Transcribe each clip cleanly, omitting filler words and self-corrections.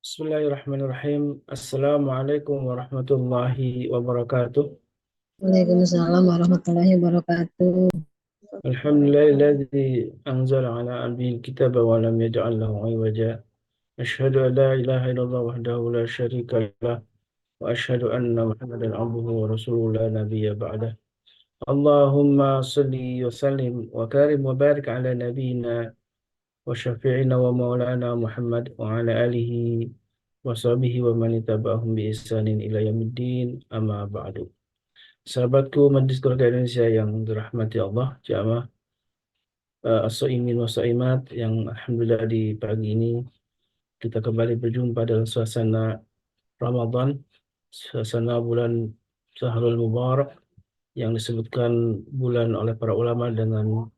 Bismillahirrahmanirrahim. Assalamualaikum warahmatullahi wabarakatuh. Waalaikumsalam warahmatullahi wabarakatuh. Alhamdulillahilladzi anzala ala abdihi kitaba wa lam yaj'al lahu 'iwaja. Asyhadu an la ilaha illallah wahdahu la syarika lah wa asyhadu anna Muhammadan 'abduhu wa rasuluhu la nabiyya ba'dah. Allahumma salli wa sallim wa karim wa barik ala nabiyyina wa syafi'ina wa maulana Muhammad wa ala alihi wa sahbihi wa man ittaba'ahum bi ihsanin ila yaumiddin amma ba'du. Sahabatku Majelis Keluarga Indonesia yang dirahmati Allah, jamaah as-shaimin wa shaimat yang alhamdulillah di pagi ini kita kembali berjumpa dalam suasana Ramadan, suasana bulan Syahrul Mubarak yang disebutkan bulan oleh para ulama dengan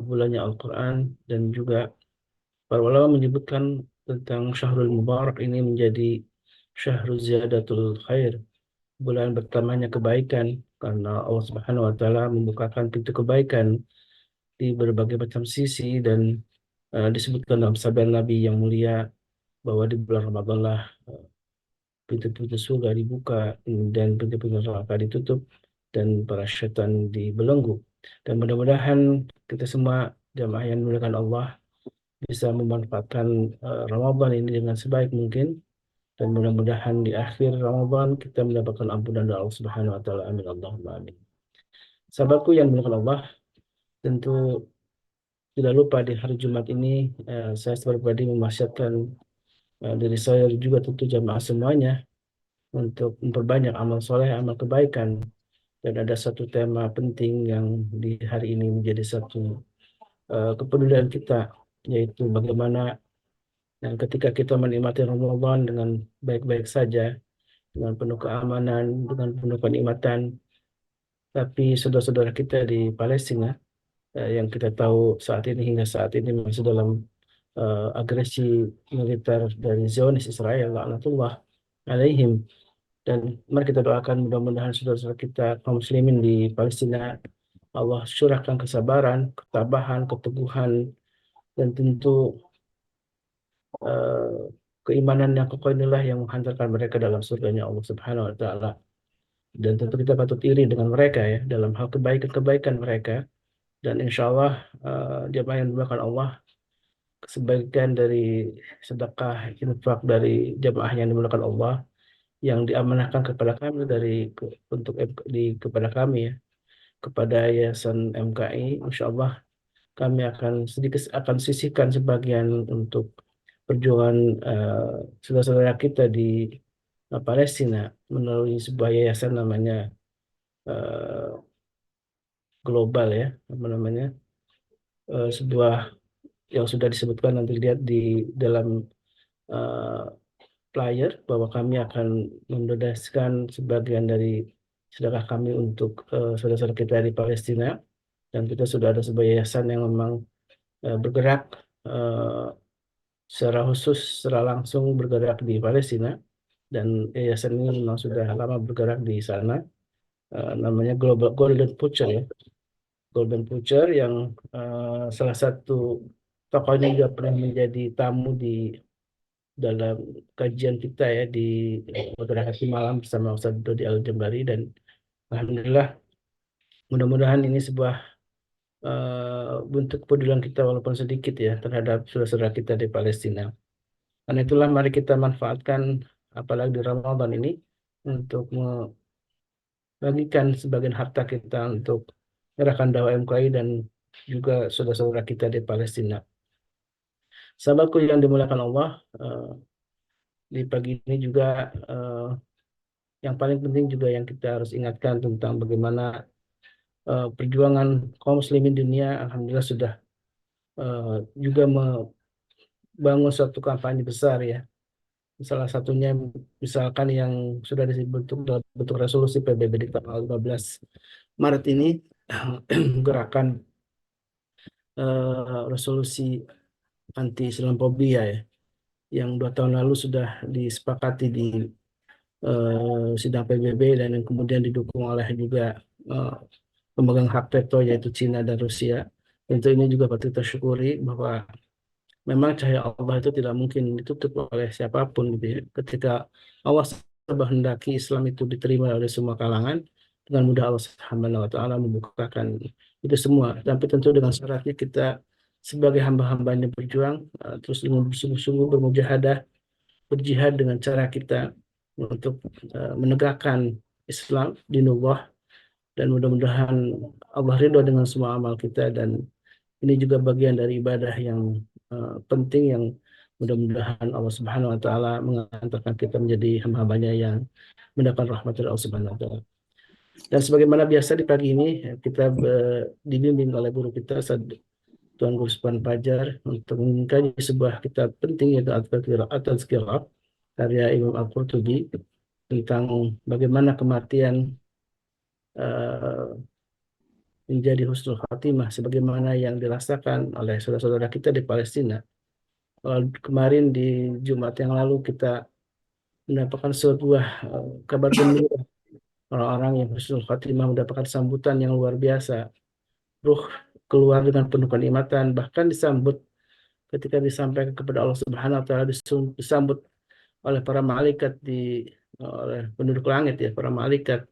bulannya Al-Quran, dan juga para ulama menyebutkan tentang Syahrul Mubarak ini menjadi Syahrul Ziyadatul Khair, bulan bertambahnya kebaikan, karena Allah Subhanahu wa taala membukakan pintu kebaikan di berbagai macam sisi, dan disebutkan dalam sabda Nabi yang mulia bahwa di bulan Ramadan lah pintu-pintu surga dibuka dan pintu-pintu neraka ditutup dan para syaitan dibelenggu. Dan mudah-mudahan kita semua jamaah yang dimuliakan Allah bisa memanfaatkan Ramadan ini dengan sebaik mungkin, dan mudah-mudahan di akhir Ramadan kita mendapatkan ampunan dari Allah Subhanahu wa taala. Amin Allahumma amin. Sahabatku yang dimuliakan Allah, tentu tidak lupa di hari Jumat ini saya sebagai pribadi mewasiatkan diri saya juga tentu jamaah semuanya untuk memperbanyak amal soleh, amal kebaikan. Dan ada satu tema penting yang di hari ini menjadi satu kepedulian kita, yaitu bagaimana dan ketika kita menikmati Ramadan dengan baik-baik saja, dengan penuh keamanan, dengan penuh kenikmatan, tapi saudara-saudara kita di Palestina yang kita tahu saat ini hingga saat ini masih dalam agresi militer dari Zionis Israel, laknatullah alaihim. Dan mari kita doakan mudah-mudahan saudara-saudara kita kaum muslimin di Palestina, Allah curahkan kesabaran, ketabahan, keteguhan, dan tentu eh, keimanan yang kokoh inilah yang menghantarkan mereka dalam surganya Allah Subhanahu wa taala. Dan tentu kita patut iri dengan mereka ya dalam hal kebaikan-kebaikan mereka, dan insya Allah jamaah yang dimuliakan Allah, sebagian dari sedekah infak dari jamaah yang dimuliakan Allah yang diamanahkan kepada kami untuk kepada kami ya, kepada Yayasan MKI, insya Allah kami akan sedikit akan sisihkan sebagian untuk perjuangan saudara-saudara kita di Palestina melalui sebuah yayasan namanya eh, Global ya, apa namanya, sebuah yang sudah disebutkan, nanti lihat di dalam eh, flyer bahwa kami akan mendonasikan sebagian dari sedekah kami untuk saudara-saudara kita di Palestina. Dan kita sudah ada sebuah yayasan yang memang bergerak eh, secara khusus, secara langsung bergerak di Palestina, dan yayasan ini memang sudah lama bergerak di sana, namanya Global Golden Butcher ya, Golden Butcher yang salah satu tokohnya juga pernah menjadi tamu di dalam kajian kita ya di Beberapa Hati Malam bersama Ustaz Dodi Al-Jambari. Dan alhamdulillah, mudah-mudahan ini sebuah bentuk kepedulian kita walaupun sedikit ya terhadap saudara-saudara kita di Palestina. Karena itulah mari kita manfaatkan apalagi di Ramadan ini untuk membagikan sebagian harta kita untuk gerakan dakwah MKI dan juga saudara-saudara kita di Palestina. Sahabatku yang dimuliakan Allah, di pagi ini juga yang paling penting juga yang kita harus ingatkan tentang bagaimana perjuangan kaum muslimin dunia alhamdulillah sudah eh, juga membangun suatu kampanye besar ya. Salah satunya misalkan yang sudah dibentuk dalam bentuk resolusi PBB di tanggal 15 Maret ini, gerakan resolusi anti Islamophobia ya, yang 2 tahun lalu sudah disepakati di sidang PBB, dan yang kemudian didukung oleh juga eh, pemegang hak veto yaitu Cina dan Rusia. Tentu ini juga patut kita syukuri bahwa memang cahaya Allah itu tidak mungkin ditutup oleh siapapun gitu ya. Ketika Allah berhendaki Islam itu diterima oleh semua kalangan, dengan mudah Allah Subhanahu wa taala membukakan itu semua. Tapi tentu dengan syaratnya kita sebagai hamba-hamba yang berjuang, terus dengan bersungguh-sungguh bermujahadah, berjihad dengan cara kita untuk menegakkan Islam dinullah, dan mudah-mudahan Allah ridho dengan semua amal kita, dan ini juga bagian dari ibadah yang penting, yang mudah-mudahan Allah Subhanahu wa taala mengantarkan kita menjadi hamba-hambanya yang mendapat rahmat dari Allah Subhanahu wa taala. Dan sebagaimana biasa di pagi ini kita dibimbing oleh guru kita Tuan Guru Subhan Fajar untuk mengkaji sebuah kitab penting, yaitu At-Tazkirah karya Imam Al-Qurtubi, tentang bagaimana kematian eh, menjadi husnul khatimah sebagaimana yang dirasakan oleh saudara-saudara kita di Palestina. Kemarin di Jumat yang lalu kita mendapatkan sebuah kabar gembira, orang-orang yang husnul khatimah mendapatkan sambutan yang luar biasa. Ruh keluar dengan penuh kenikmatan, bahkan disambut ketika disampaikan kepada Allah Subhanahu wa taala, disambut oleh para malaikat, oleh penduduk langit ya, para malaikat.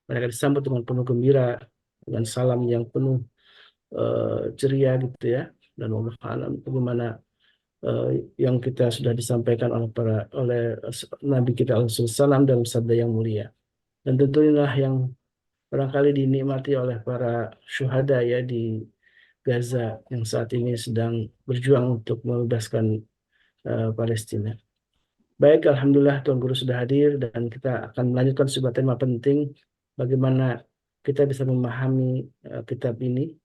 Mereka disambut dengan penuh gembira, dengan salam yang penuh ceria gitu ya. Dan Allah alam bagaimana eh, yang kita sudah disampaikan oleh Nabi kita Alaihissalam dalam sabda yang mulia. Dan tentu inilah yang barangkali dinikmati oleh para syuhada ya di Gaza yang saat ini sedang berjuang untuk membebaskan Palestina. Baik, Alhamdulillah Tuan Guru sudah hadir, dan kita akan melanjutkan sebuah tema penting, bagaimana kita bisa memahami kitab ini,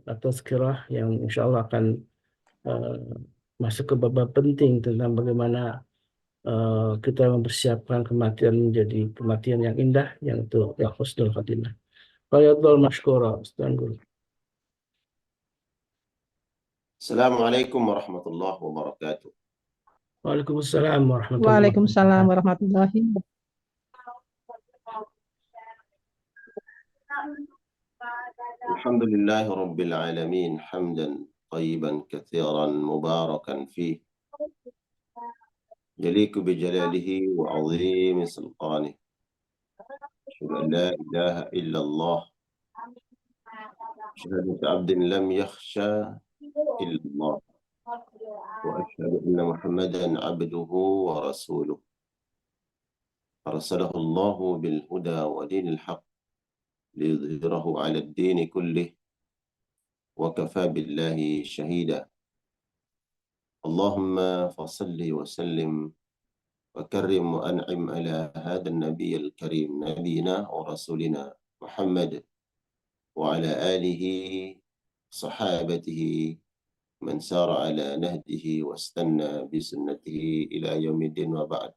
atau sekirah yang insya Allah akan eh, masuk ke bab penting tentang bagaimana kita mempersiapkan kematian menjadi kematian yang indah, yang itu ya husnul khatimah. Fayadhol mashkura, Tuan Guru. Assalamualaikum warahmatullahi wabarakatuh. Waalaikumsalam warahmatullahi Waalaikumsalam wabarakatuh. warahmatullahi wabarakatuh. Alhamdulillahi rabbil alamin hamdan tayyiban katsiran mubarakan fih yaliku bi jalalihi wa azimi sultanih. Asyhadu an la ilaha illallah syahadatu abdin lam yakhsha illallah wa asyhadu anna Muhammadan abduhu wa rasuluh. Arsalahu Allahu bil huda wa dinil haq liyudhhirahu 'ala ad-din kullih wa kafa billahi shahida. Allahumma fasalli wa sallim وكرم وأنعم على هذا النبي الكريم نبينا ورسولنا محمد وعلى آله صحابته من سار على نهجه واستنى بسنته إلى يوم الدين وبعد.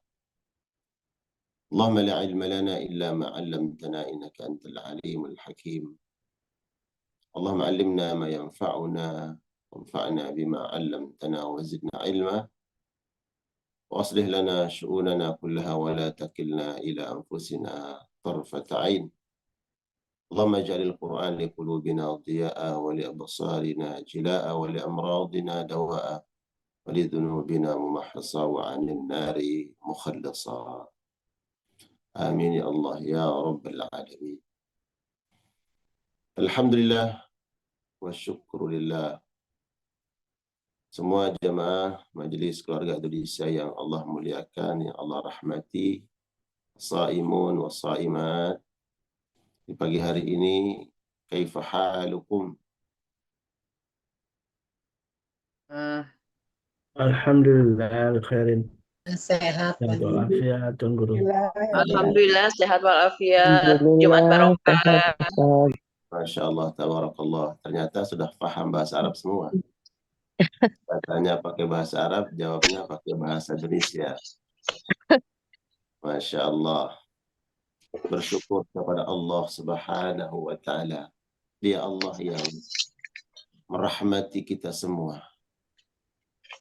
اللهم لا علم لنا إلا ما علمتنا إنك أنت العليم الحكيم. اللهم علمنا ما ينفعنا وانفعنا بما علمتنا وزدنا علما وأصلح لنا شؤوننا كلها ولا تكلنا إلى أنفسنا طرفة عين. اللهم اجعل القرآن لقلوبنا ضياء ولأبصارنا جلاء ولأمراضنا دواء ولذنوبنا ممحصا وعن النار مخلصا. آمين يا الله يا رب العالمين. Alhamdulillah wa syukurillah. Semua jemaah Majelis Keluarga Indonesia yang Allah muliakan, yang Allah rahmati, saimun wa saimat, di pagi hari ini, kaifa halukum? Alhamdulillah, khairin. Sehat, Dan Pak. walafiat, Tuan Guru. Alhamdulillah sehat walafiat. Jumat Alhamdulillah, sehat, barokah. Ustaz. Masya Allah, tabarakallah. Ternyata sudah paham bahasa Arab semua. Katanya pakai bahasa Arab, jawabnya pakai bahasa Indonesia. Masya Allah. Bersyukur kepada Allah Subhanahu wa Ta'ala. Dia Allah yang merahmati kita semua.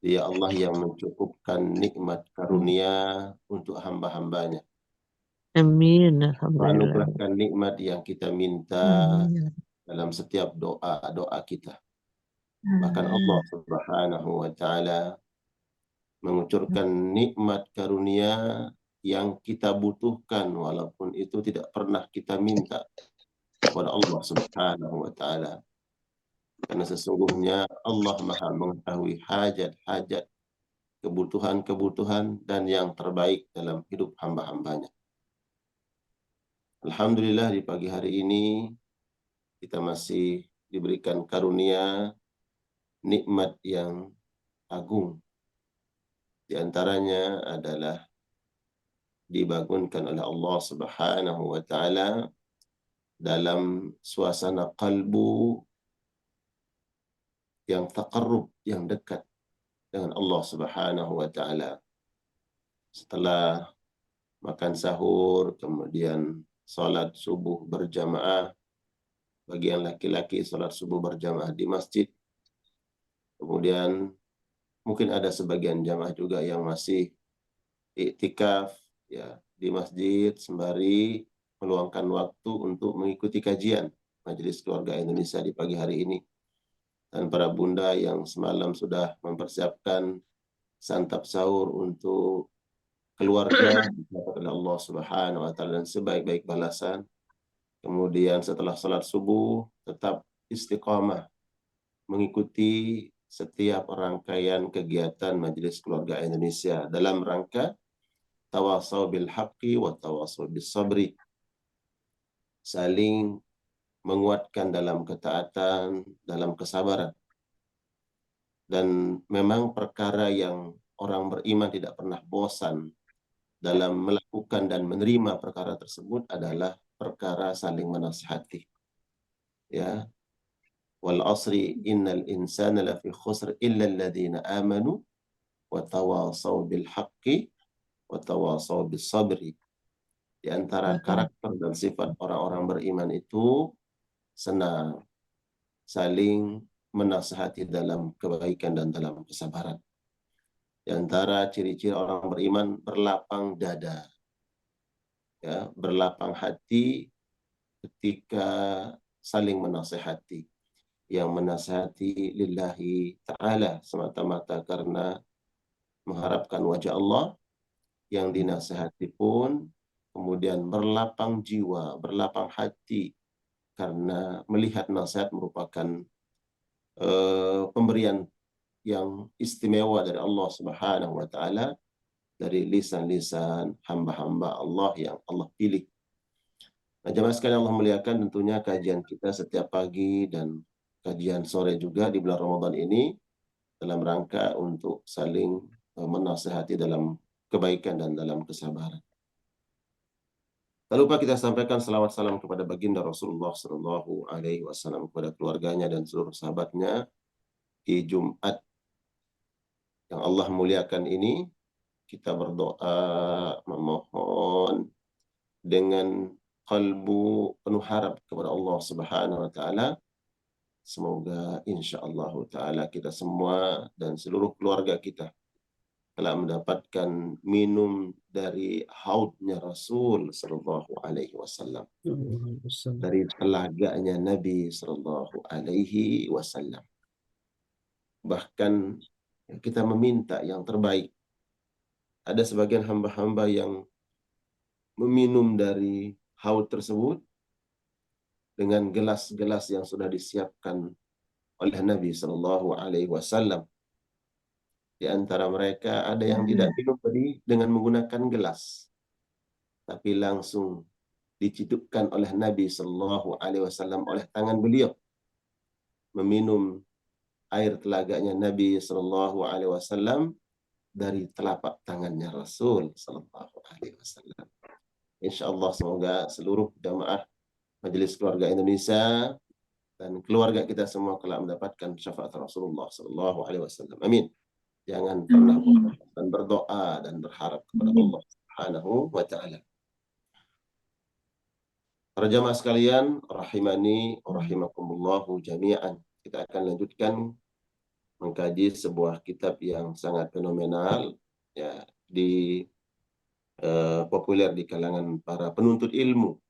Dia Allah yang mencukupkan nikmat karunia untuk hamba-hambanya. Amin. Alhamdulillah. Menganugerahkan nikmat yang kita minta dalam setiap doa-doa kita. Bahkan Allah Subhanahu wa taala mengucurkan nikmat karunia yang kita butuhkan walaupun itu tidak pernah kita minta kepada Allah Subhanahu wa taala. Karena sesungguhnya Allah Maha mengetahui hajat-hajat, kebutuhan-kebutuhan dan yang terbaik dalam hidup hamba-hambanya. Alhamdulillah di pagi hari ini kita masih diberikan karunia nikmat yang agung. Di antaranya adalah dibangunkan oleh Allah Subhanahu wa taala dalam suasana kalbu yang taqarrub, yang dekat dengan Allah Subhanahu wa taala. Setelah makan sahur, kemudian salat subuh berjamaah, bagi yang laki-laki salat subuh berjamaah di masjid. Kemudian mungkin ada sebagian jamaah juga yang masih iktikaf ya di masjid sembari meluangkan waktu untuk mengikuti kajian Majelis Keluarga Indonesia di pagi hari ini. Dan para bunda yang semalam sudah mempersiapkan santap sahur untuk keluarga oleh Allah Subhanahu wa taala dan sebaik-baik balasan. Kemudian setelah salat subuh tetap istiqamah mengikuti setiap rangkaian kegiatan Majelis Keluarga Indonesia dalam rangka tawasau bil haqqi wa tawasau bis sabri. Saling menguatkan dalam ketaatan, dalam kesabaran. Dan memang perkara yang orang beriman tidak pernah bosan dalam melakukan dan menerima perkara tersebut adalah perkara saling menasihati. Ya. Wal asri innal insana lafi khusr illa alladhina amanu wa tawasaw bil haqqi wa tawasaw bis sabri. Di antara karakter dan sifat orang-orang beriman itu senang saling menasihati dalam kebaikan dan dalam kesabaran. Di antara ciri-ciri orang beriman berlapang dada, ya, berlapang hati ketika saling menasihati. Yang menasihati lillahi ta'ala semata-mata karena mengharapkan wajah Allah, yang dinasihati pun kemudian berlapang jiwa, berlapang hati karena melihat nasihat merupakan pemberian yang istimewa dari Allah Subhanahu wa taala dari lisan-lisan hamba-hamba Allah yang Allah pilih. Nah, jemaah sekalian Allah muliakan, tentunya kajian kita setiap pagi dan kajian sore juga di bulan Ramadan ini dalam rangka untuk saling menasihati dalam kebaikan dan dalam kesabaran. Tak lupa kita sampaikan salawat salam kepada baginda Rasulullah Sallallahu Alaihi Wasallam, kepada keluarganya dan seluruh sahabatnya di Jumat yang Allah muliakan ini. Kita berdoa memohon dengan kalbu penuh harap kepada Allah Subhanahu wa taala. Semoga insyaallah taala kita semua dan seluruh keluarga kita telah mendapatkan minum dari haudnya Rasul sallallahu alaihi wasallam, dari telaganya Nabi sallallahu alaihi wasallam. Bahkan kita meminta yang terbaik. Ada sebagian hamba-hamba yang meminum dari haud tersebut dengan gelas-gelas yang sudah disiapkan oleh Nabi Sallallahu Alaihi Wasallam. Di antara mereka ada yang tidak minum tadi dengan menggunakan gelas, tapi langsung dicidupkan oleh Nabi Sallallahu Alaihi Wasallam oleh tangan beliau, meminum air telaganya Nabi Sallallahu Alaihi Wasallam dari telapak tangannya Rasul Sallallahu Alaihi Wasallam. Insyaallah semoga seluruh jamaah Majelis Keluarga Indonesia dan keluarga kita semua kelak mendapatkan syafaat Rasulullah Sallallahu Alaihi Wasallam. Amin. Jangan pernah bosan dan berdoa dan berharap kepada Allah Subhanahu wa taala. Para jamaah sekalian, rahimani wa rahimakumullahu jami'an. Kita akan lanjutkan mengkaji sebuah kitab yang sangat fenomenal, ya, populer di kalangan para penuntut ilmu.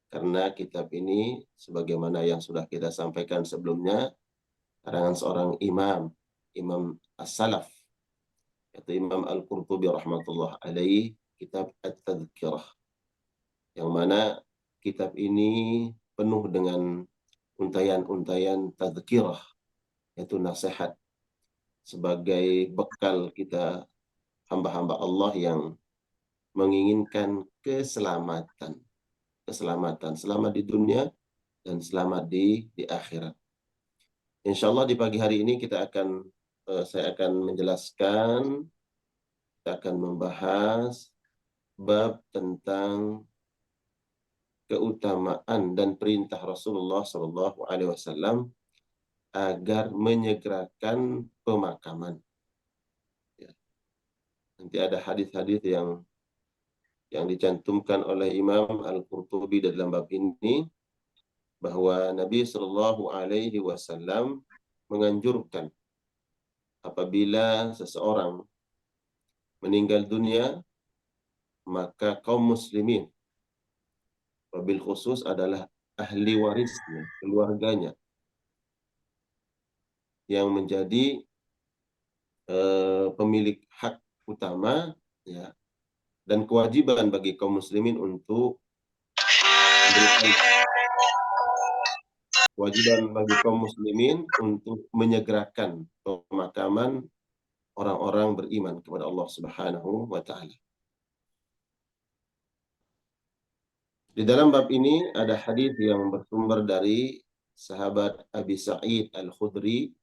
Karena kitab ini sebagaimana yang sudah kita sampaikan sebelumnya karangan seorang Imam As-Salaf, yaitu Imam Al-Qurtubi rahmatullah alaih, kitab At-Tadhkirah, yang mana kitab ini penuh dengan untayan-untayan tadhkirah, yaitu nasihat sebagai bekal kita hamba-hamba Allah yang menginginkan keselamatan, selamat di dunia dan selamat di akhirat. Insya Allah di pagi hari ini saya akan menjelaskan, kita akan membahas bab tentang keutamaan dan perintah Rasulullah SAW agar menyegerakan pemakaman. Ya. Nanti ada hadis-hadis yang dicantumkan oleh Imam Al-Qurtubi dalam bab ini, bahwa Nabi Shallallahu Alaihi Wasallam menganjurkan apabila seseorang meninggal dunia, maka kaum muslimin, wabil khusus adalah ahli warisnya, keluarganya, yang menjadi pemilik hak utama, ya, dan kewajiban bagi kaum muslimin untuk menyegerakan pemakaman orang-orang beriman kepada Allah Subhanahu wa taala. Di dalam bab ini ada hadis yang bersumber dari sahabat Abi Sa'id Al-Khudri,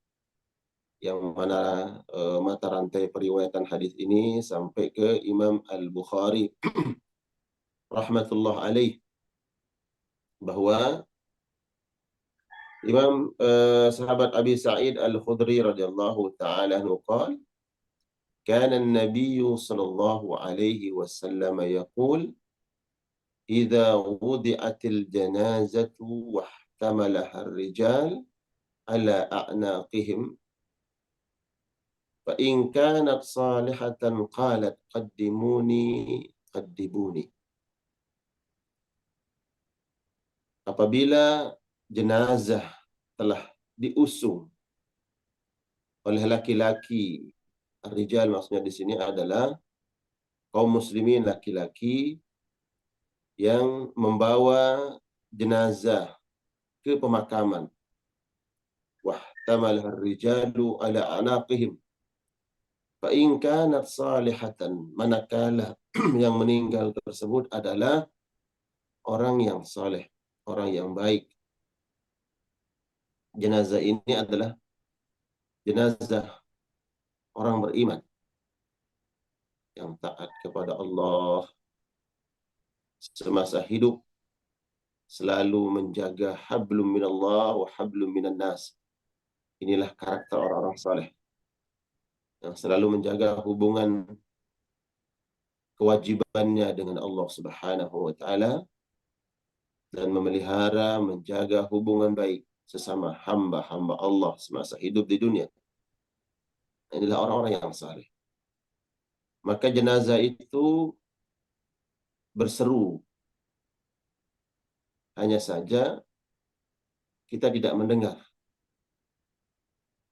yang mana mata rantai periwayatan hadis ini sampai ke Imam Al-Bukhari rahmatullah alaih, bahwa sahabat Abi Sa'id Al-Khudri radhiyallahu ta'ala anhu qala kana an-nabiy sallallahu alaihi wasallam yaqul idza wudi'atil janazatu wahtamalaha ar-rijal ala a'naqihim fa in kanat salihatan qalat qaddimuni. Apabila jenazah telah diusung oleh laki-laki, ar-rijal maksudnya di sini adalah kaum muslimin laki-laki yang membawa jenazah ke pemakaman. Wahtamal ar-rijalu ala anaqihim fa in kanat salihatan, manakala yang meninggal tersebut adalah orang yang saleh, orang yang baik. Jenazah ini adalah jenazah orang beriman yang taat kepada Allah semasa hidup, selalu menjaga hablum minallah wa hablum minan nas. Inilah karakter orang-orang saleh yang selalu menjaga hubungan kewajibannya dengan Allah Subhanahu wa taala dan memelihara, menjaga hubungan baik sesama hamba-hamba Allah semasa hidup di dunia. Inilah orang-orang yang saleh. Maka jenazah itu berseru, hanya saja kita tidak mendengar.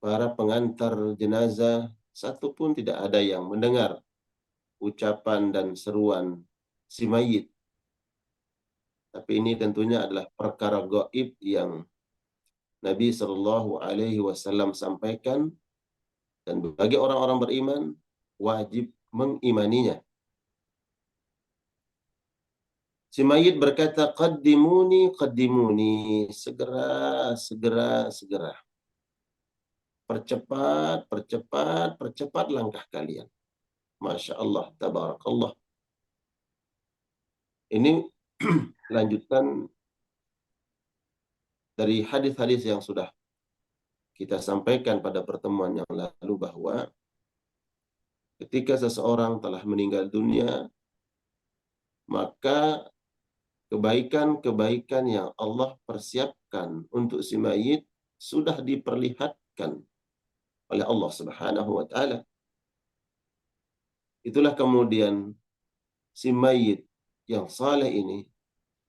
Para pengantar jenazah satu pun tidak ada yang mendengar ucapan dan seruan si mayit. Tapi ini tentunya adalah perkara gaib yang Nabi Shallallahu Alaihi Wasallam sampaikan, dan bagi orang-orang beriman wajib mengimaninya. Si mayit berkata, qaddimuni, segera. Percepat langkah kalian. Masya Allah, tabarakallah. Ini lanjutan dari hadis-hadis yang sudah kita sampaikan pada pertemuan yang lalu, bahwa ketika seseorang telah meninggal dunia, maka kebaikan-kebaikan yang Allah persiapkan untuk si mayit sudah diperlihatkan oleh Allah Subhanahu wa taala. Itulah kemudian si mayit yang saleh ini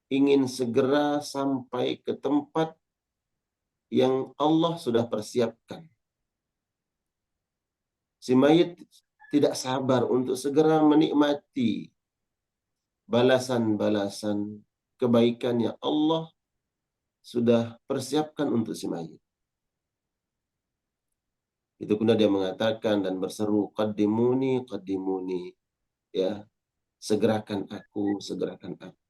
ingin segera sampai ke tempat yang Allah sudah persiapkan. Si mayit tidak sabar untuk segera menikmati balasan-balasan kebaikan yang Allah sudah persiapkan untuk si mayit. Itu kemudian dia mengatakan dan berseru, qaddimuni, qaddimuni. Ya, segerakan aku, segerakan aku.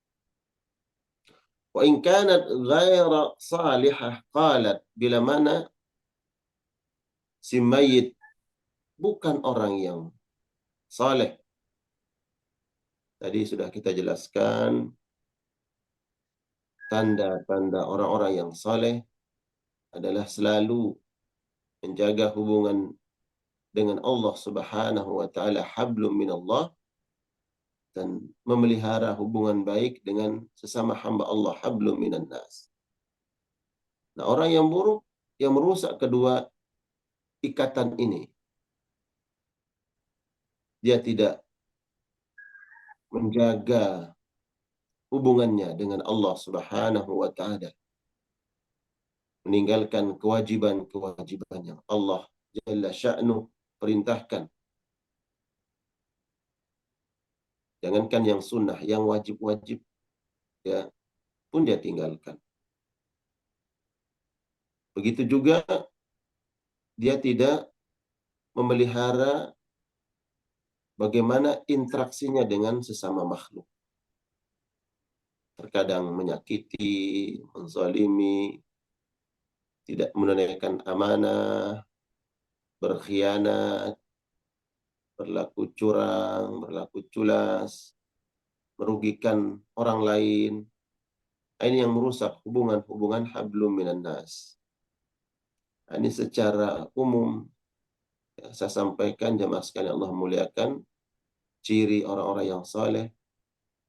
Wa in kanat ghaira salihah qalat, bila mana si mayit bukan orang yang saleh. Tadi sudah kita jelaskan tanda-tanda orang-orang yang saleh adalah selalu menjaga hubungan dengan Allah Subhanahu wa taala, hablum minallah, dan memelihara hubungan baik dengan sesama hamba Allah, hablum minan nas. Nah, orang yang buruk yang merusak kedua ikatan ini, dia tidak menjaga hubungannya dengan Allah Subhanahu wa taala, meninggalkan kewajiban-kewajiban yang Allah Jalla Sya'nu perintahkan. Jangankan yang sunnah, yang wajib-wajib ya pun dia tinggalkan. Begitu juga dia tidak memelihara bagaimana interaksinya dengan sesama makhluk. Terkadang menyakiti, menzalimi, tidak menunaikan amanah, berkhianat, berlaku curang, berlaku culas, merugikan orang lain. Ini yang merusak hubungan-hubungan hablum minan nas. Ini secara umum ya, saya sampaikan jemaah sekalian Allah muliakan, ciri orang-orang yang saleh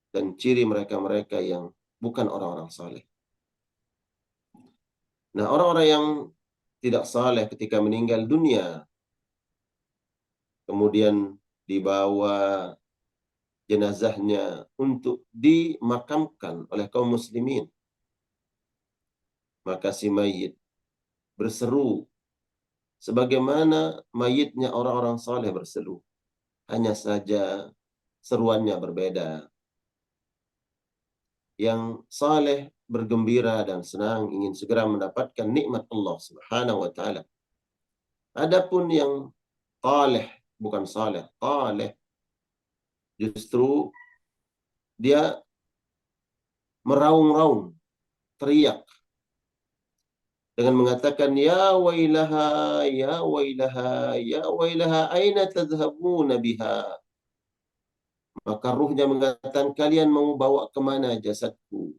dan ciri mereka-mereka yang bukan orang-orang saleh. Nah, orang-orang yang tidak saleh ketika meninggal dunia, kemudian dibawa jenazahnya untuk dimakamkan oleh kaum muslimin, maka si mayit berseru sebagaimana mayitnya orang-orang saleh berseru. Hanya saja seruannya berbeda. Yang saleh bergembira dan senang ingin segera mendapatkan nikmat Allah Subhanahu wa taala. Adapun yang taleh, bukan saleh, taleh, justru dia meraung-raung, teriak dengan mengatakan ya wailaha, ya wailaha, ya wailaha, aina tadhhabuna biha. Maka ruhnya mengatakan, kalian mau bawa kemana jasadku?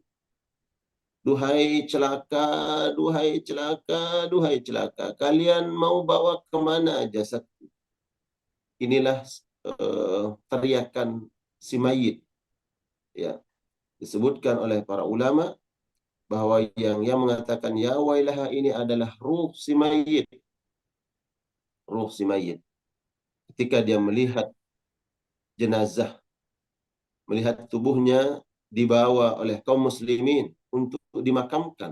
Duhai celaka, duhai celaka, duhai celaka. Kalian mau bawa kemana jasadku? Inilah teriakan si mayit. Ya, disebutkan oleh para ulama bahwa yang mengatakan ya wailaha ini adalah ruh si mayit. Ruh si mayit. Ketika dia melihat jenazah, melihat tubuhnya dibawa oleh kaum muslimin untuk dimakamkan,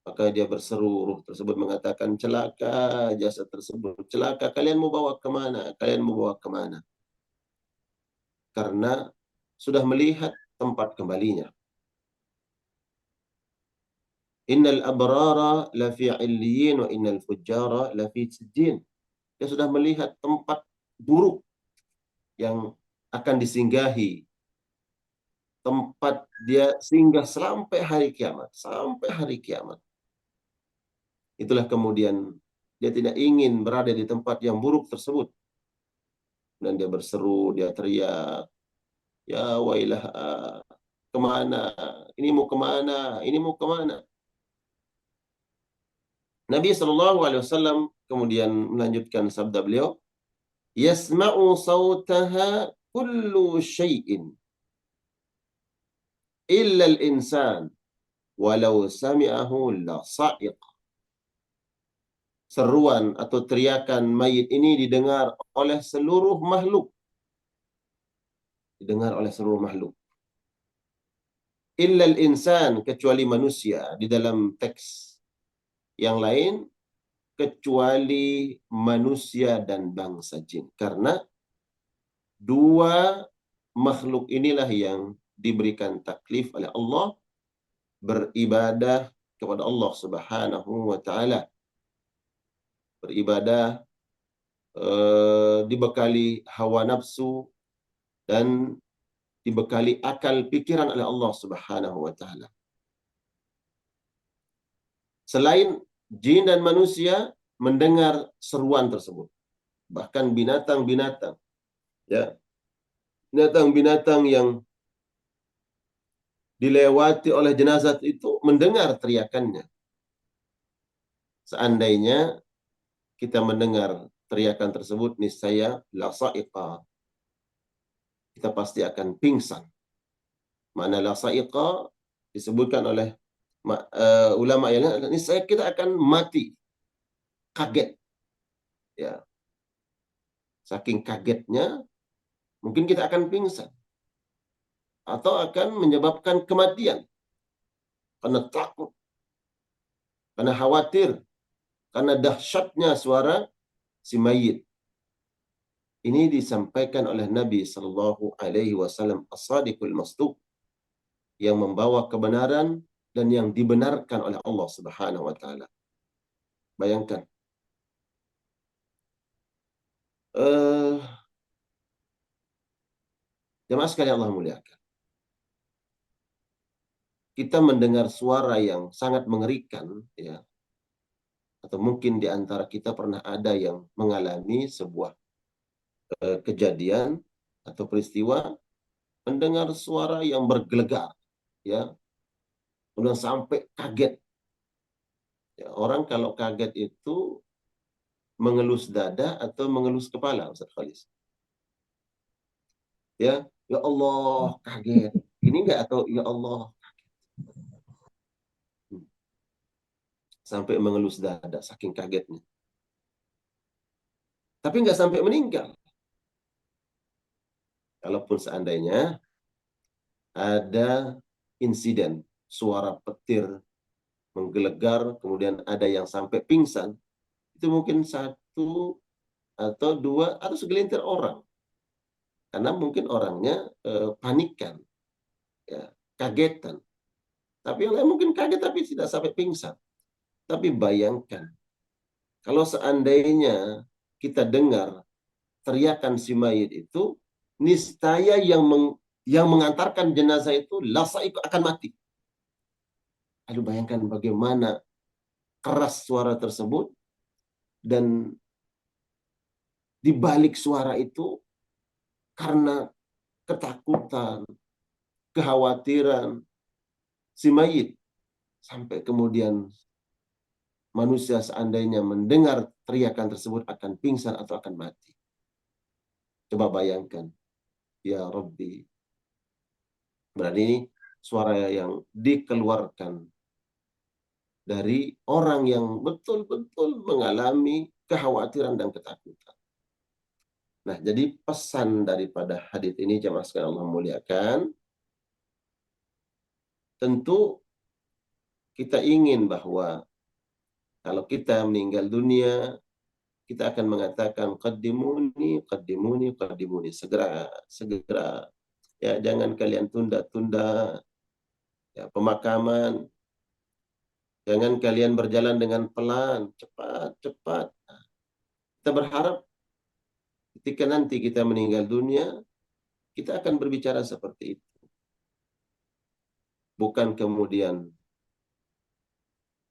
maka dia berseru, ruh tersebut mengatakan, celaka jasad tersebut, celaka, kalian mau bawa kemana? Kalian mau bawa kemana? Karena sudah melihat tempat kembalinya. Innal abrara lafi 'illiyin wa innal fujjara lafi sijjin. Dia sudah melihat tempat buruk yang akan disinggahi, tempat dia singgah sampai hari kiamat, sampai hari kiamat. Itulah kemudian dia tidak ingin berada di tempat yang buruk tersebut. Dan dia berseru, dia teriak, ya wailah, kemana? Ini mau kemana? Ini mau kemana? Nabi SAW kemudian melanjutkan sabda beliau, yasma'u sautaha kullu syai'in illa al-insan walau sami'ahu la sa'iq. Seruan atau teriakan mayit ini didengar oleh seluruh makhluk. Didengar oleh seluruh makhluk. Illa al-insan, kecuali manusia. Di dalam teks yang lain kecuali manusia dan bangsa jin. Karena dua makhluk inilah yang diberikan taklif oleh Allah beribadah kepada Allah Subhanahu wa taala. Beribadah dibekali hawa nafsu dan dibekali akal pikiran oleh Allah Subhanahu wa taala. Selain jin dan manusia mendengar seruan tersebut. Bahkan binatang-binatang, ya, binatang-binatang yang dilewati oleh jenazah itu mendengar teriakannya. Seandainya kita mendengar teriakan tersebut, niscaya la sa'iqa, kita pasti akan pingsan. Mana la sa'iqa disebutkan oleh ulama yang lain, niscaya kita akan mati, kaget, ya. Saking kagetnya mungkin kita akan pingsan atau akan menyebabkan kematian karena takut, karena khawatir, karena dahsyatnya suara si mayit. Ini disampaikan oleh Nabi Sallallahu Alaihi Wasallam as-sadiqul masduq, yang membawa kebenaran dan yang dibenarkan oleh Allah Subhanahu Wa Taala. Bayangkan, jemaah sekalian Allah muliakan, kita mendengar suara yang sangat mengerikan, ya. Atau mungkin di antara kita pernah ada yang mengalami sebuah kejadian atau peristiwa mendengar suara yang bergelegar, ya, kemudian sampai kaget. Ya, orang kalau kaget itu mengelus dada atau mengelus kepala, Ustaz Khalis. Ya Allah kaget. Ini enggak, atau ya Allah sampai mengelus dada saking kagetnya. Tapi enggak sampai meninggal. Kalaupun seandainya ada insiden suara petir menggelegar, kemudian ada yang sampai pingsan, itu mungkin satu atau dua atau segelintir orang. Karena mungkin orangnya panikan, ya, kagetan. Tapi yang lain mungkin kaget tapi tidak sampai pingsan. Tapi bayangkan, kalau seandainya kita dengar teriakan si mayit itu, niscaya yang mengantarkan jenazah itu lasaik akan mati. Lalu bayangkan bagaimana keras suara tersebut, dan di balik suara itu karena ketakutan, kekhawatiran si mayit, sampai kemudian manusia seandainya mendengar teriakan tersebut akan pingsan atau akan mati. Coba bayangkan, ya Rabbi. Berarti ini suara yang dikeluarkan dari orang yang betul-betul mengalami kekhawatiran dan ketakutan. Nah, jadi pesan daripada hadits ini, jemaah sekalian Allah muliakan, tentu kita ingin bahwa kalau kita meninggal dunia, kita akan mengatakan qaddimuni, qaddimuni, qaddimuni, segera, segera. Ya, jangan kalian tunda-tunda, ya, pemakaman. Jangan kalian berjalan dengan pelan, cepat, cepat. Kita berharap ketika nanti kita meninggal dunia, kita akan berbicara seperti itu. Bukan kemudian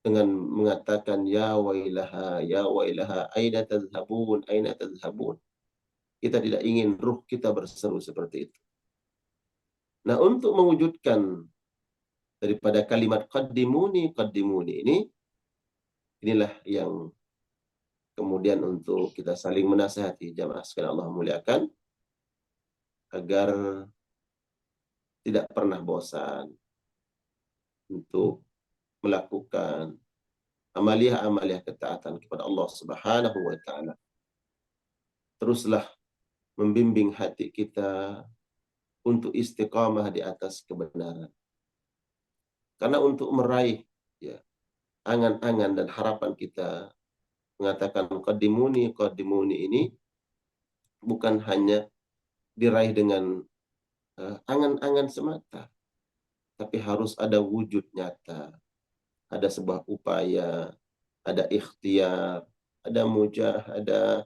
dengan mengatakan ya wailaha, aina tadhhabun, aina tadhhabun. Kita tidak ingin ruh kita berseru seperti itu. Nah, untuk mewujudkan daripada kalimat qaddimuni, qaddimuni ini, inilah yang kemudian untuk kita saling menasihati, jamaah sekalian Allah muliakan, agar tidak pernah bosan untuk melakukan amaliah-amaliah ketaatan kepada Allah Subhanahu wa taala. Teruslah membimbing hati kita untuk istiqamah di atas kebenaran. Karena untuk meraih, ya, angan-angan dan harapan kita mengatakan qaddimuni ini bukan hanya diraih dengan angan-angan semata, tapi harus ada wujud nyata, ada sebuah upaya, ada ikhtiar, ada mujahadah,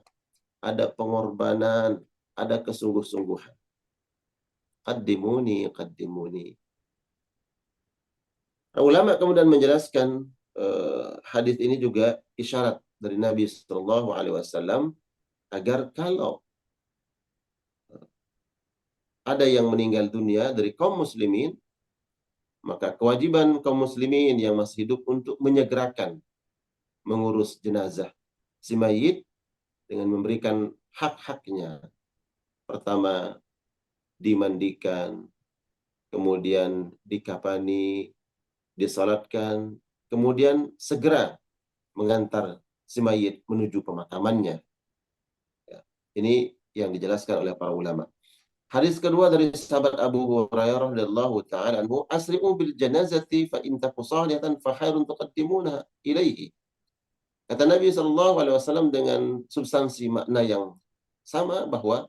ada pengorbanan, ada kesungguh-sungguhan. Qaddimuni. Ulama kemudian menjelaskan hadis ini juga isyarat dari Nabi Shallallahu Alaihi Wasallam agar kalau ada yang meninggal dunia dari kaum muslimin, maka kewajiban kaum muslimin yang masih hidup untuk menyegerakan mengurus jenazah si mayit dengan memberikan hak-haknya. Pertama, dimandikan, kemudian dikafani, disalatkan, kemudian segera mengantar si mayit menuju pemakamannya. Ya, ini yang dijelaskan oleh para ulama. Hadis kedua dari sahabat Abu Hurairah radhiyallahu taala anhu, asri'u bil janazati fa in taku salihatan fa khairun tuqaddimuna ilaihi. Kata Nabi sallallahu alaihi wasallam dengan substansi makna yang sama, bahwa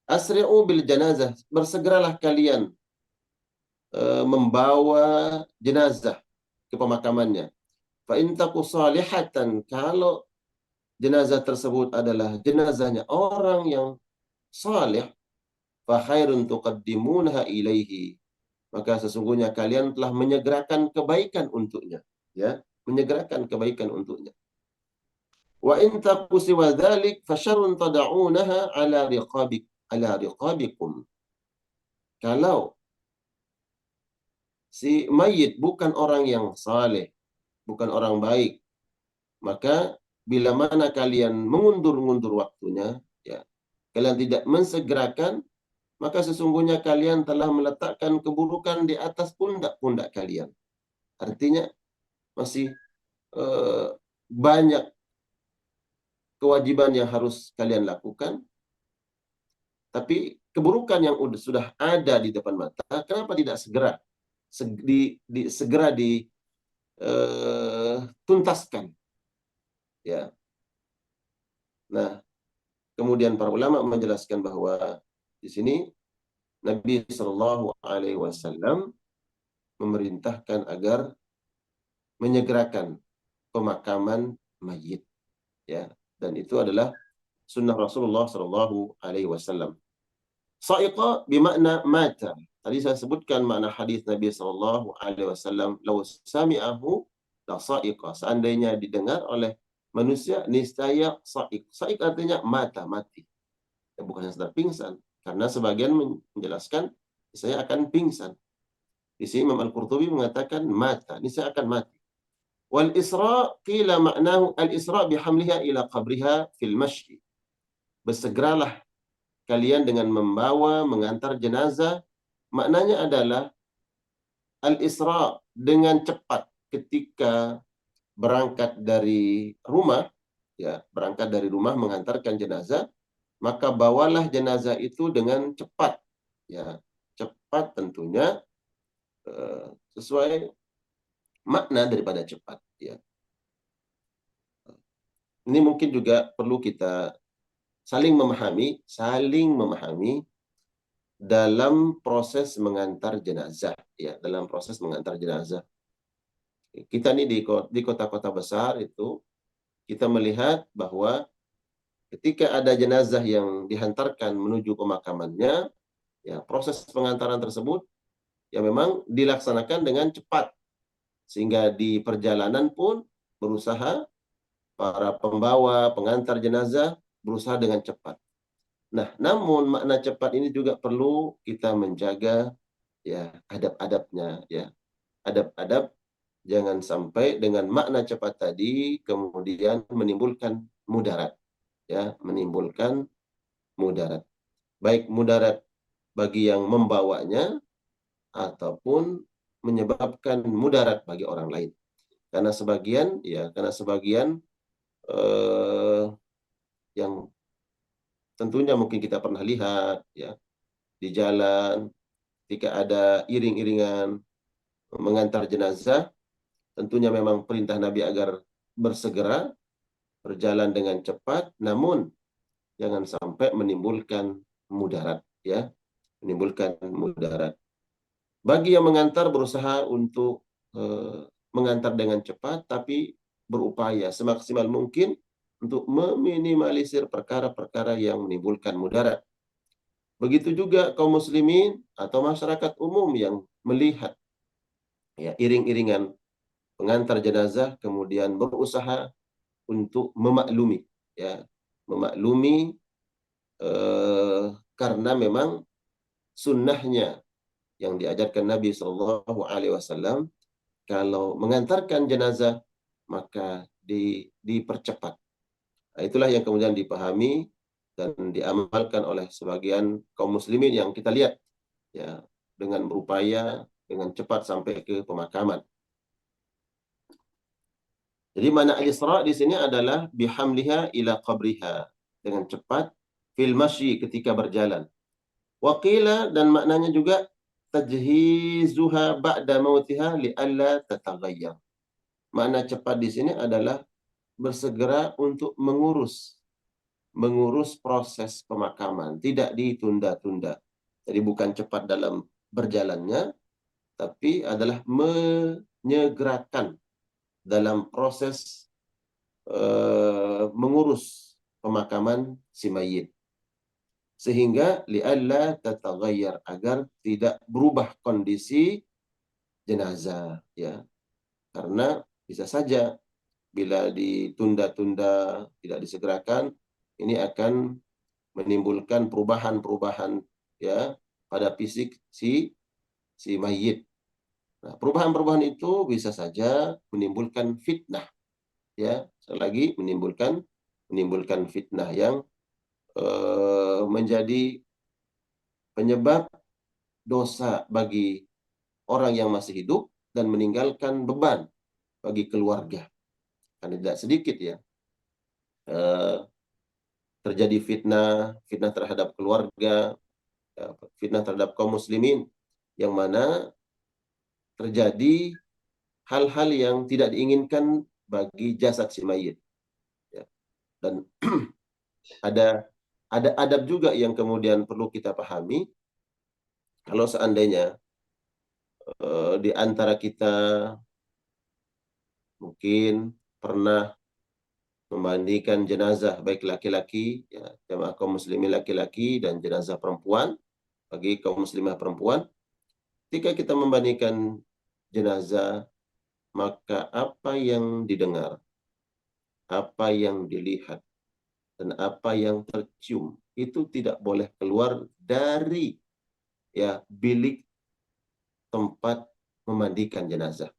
asri'u bil janazah, bersegeralah kalian membawa jenazah ke pemakamannya. Fa in taku salihatan, kalau jenazah tersebut adalah jenazahnya orang yang saleh, fa khairun tuqaddimunha ilaihi, maka sesungguhnya kalian telah menyegerakan kebaikan untuknya, ya, menyegerakan kebaikan untuknya. Wa in taku siwa dzalik fa syarrun tad'unaha ala riqabikum. Kalau si mayit bukan orang yang saleh, bukan orang baik, maka bila mana kalian mengundur-undur waktunya, ya, kalian tidak mensegerakan, maka sesungguhnya kalian telah meletakkan keburukan di atas pundak-pundak kalian. Artinya masih banyak kewajiban yang harus kalian lakukan, tapi keburukan yang sudah ada di depan mata, kenapa tidak segera dituntaskan? Ya. Nah, kemudian para ulama menjelaskan bahwa di sini Nabi Shallallahu Alaihi Wasallam memerintahkan agar menyegerakan pemakaman mayit, ya, dan itu adalah sunnah Rasulullah Shallallahu Alaihi Wasallam. Sa'iqa bimakna mata. Tadi saya sebutkan makna hadis Nabi Shallallahu Alaihi Wasallam, "Lau sami'ahu la sa'iqa." Seandainya didengar oleh manusia, niscaya sa'iq. Sa'iq artinya mati. Ya, bukan sekedar pingsan. Karena sebagian menjelaskan saya akan pingsan. Di sini Imam Al-Qurtubi mengatakan mata, ini saya akan mati. Wal isra qila ma'nahu al-isra bihamliha ila qabriha fil masyi. Bersegeralah kalian dengan mengantar jenazah. Maknanya adalah al-isra, dengan cepat ketika berangkat dari rumah, ya, berangkat dari rumah mengantarkan jenazah, maka bawalah jenazah itu dengan cepat, ya, cepat tentunya sesuai makna daripada cepat, ya. Ini mungkin juga perlu kita saling memahami dalam proses mengantar jenazah, ya, dalam proses mengantar jenazah. Kita nih di kota-kota besar itu kita melihat bahwa ketika ada jenazah yang dihantarkan menuju pemakamannya, ya, proses pengantaran tersebut ya memang dilaksanakan dengan cepat, sehingga di perjalanan pun berusaha para pembawa pengantar jenazah berusaha dengan cepat. Nah, namun makna cepat ini juga perlu kita menjaga, ya, adab-adabnya, ya, adab-adab, jangan sampai dengan makna cepat tadi kemudian menimbulkan mudarat, ya, menimbulkan mudarat, baik mudarat bagi yang membawanya ataupun menyebabkan mudarat bagi orang lain. Karena sebagian yang tentunya mungkin kita pernah lihat, ya, di jalan ketika ada iring-iringan mengantar jenazah, tentunya memang perintah Nabi agar bersegera, berjalan dengan cepat, namun jangan sampai menimbulkan mudarat, ya, menimbulkan mudarat. Bagi yang mengantar berusaha untuk mengantar dengan cepat, tapi berupaya semaksimal mungkin untuk meminimalisir perkara-perkara yang menimbulkan mudarat. Begitu juga kaum muslimin atau masyarakat umum yang melihat ya iring-iringan pengantar jenazah kemudian berusaha untuk memaklumi, ya, memaklumi karena memang sunnahnya yang diajarkan Nabi Shallallahu Alaihi Wasallam, kalau mengantarkan jenazah maka dipercepat. Nah, itulah yang kemudian dipahami dan diamalkan oleh sebagian kaum muslimin yang kita lihat, ya, dengan berupaya dengan cepat sampai ke pemakaman. Jadi makna al-isra di sini adalah bihamliha ila qabriha, dengan cepat, fil masyi, ketika berjalan. Waqila, dan maknanya juga tajhizuha ba'da mautiha li'alla tataghayyar. Makna cepat di sini adalah bersegera untuk mengurus proses pemakaman, tidak ditunda-tunda. Jadi bukan cepat dalam berjalannya, tapi adalah menyegerakan dalam proses mengurus pemakaman si mayit. Sehingga li'alla tataghayyar, agar tidak berubah kondisi jenazah, ya. Karena bisa saja bila ditunda-tunda, tidak disegerakan, ini akan menimbulkan perubahan-perubahan, ya, pada fisik si mayit. Nah, perubahan-perubahan itu bisa saja menimbulkan fitnah, ya, sekali lagi menimbulkan fitnah yang menjadi penyebab dosa bagi orang yang masih hidup dan meninggalkan beban bagi keluarga. Kan tidak sedikit, ya, terjadi fitnah terhadap keluarga, fitnah terhadap kaum muslimin, yang mana terjadi hal-hal yang tidak diinginkan bagi jasad si mayit, ya. Dan ada adab juga yang kemudian perlu kita pahami. Kalau seandainya di antara kita mungkin pernah memandikan jenazah, baik laki-laki, ya, jamaah kaum muslimin laki-laki, dan jenazah perempuan, bagi kaum muslimah perempuan, ketika kita membandingkan jenazah, maka apa yang didengar, apa yang dilihat, dan apa yang tercium itu tidak boleh keluar dari, ya, bilik tempat memandikan jenazah.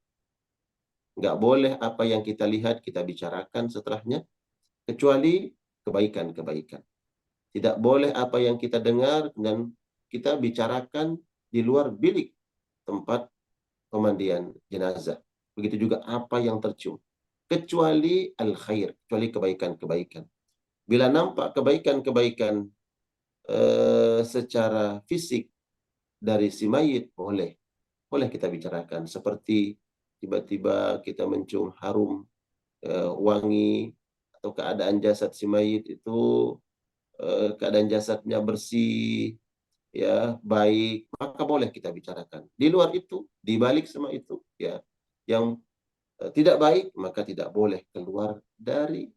Nggak boleh apa yang kita lihat kita bicarakan setelahnya, kecuali kebaikan-kebaikan. Tidak boleh apa yang kita dengar dan kita bicarakan di luar bilik tempat pemandian jenazah. Begitu juga apa yang tercium, kecuali al-khair, kecuali kebaikan-kebaikan. Bila nampak kebaikan-kebaikan secara fisik dari si mayit, boleh kita bicarakan. Seperti tiba-tiba kita mencium harum wangi, atau keadaan jasad si mayit itu keadaan jasadnya bersih, ya, baik, maka boleh kita bicarakan. Di luar itu, di balik semua itu, ya, yang tidak baik, maka tidak boleh keluar dari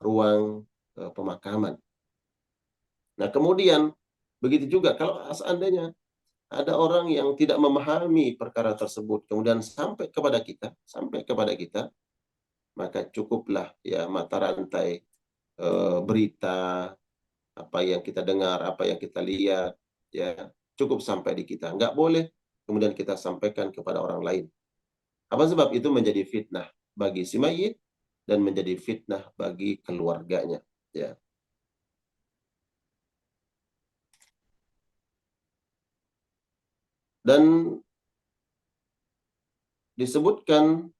ruang pemakaman. Nah, kemudian begitu juga kalau seandainya ada orang yang tidak memahami perkara tersebut, kemudian sampai kepada kita, maka cukuplah, ya, mata rantai berita, apa yang kita dengar, apa yang kita lihat, ya, cukup sampai di kita. Nggak boleh kemudian kita sampaikan kepada orang lain. Apa sebab itu menjadi fitnah bagi si mayit dan menjadi fitnah bagi keluarganya, ya. Dan disebutkan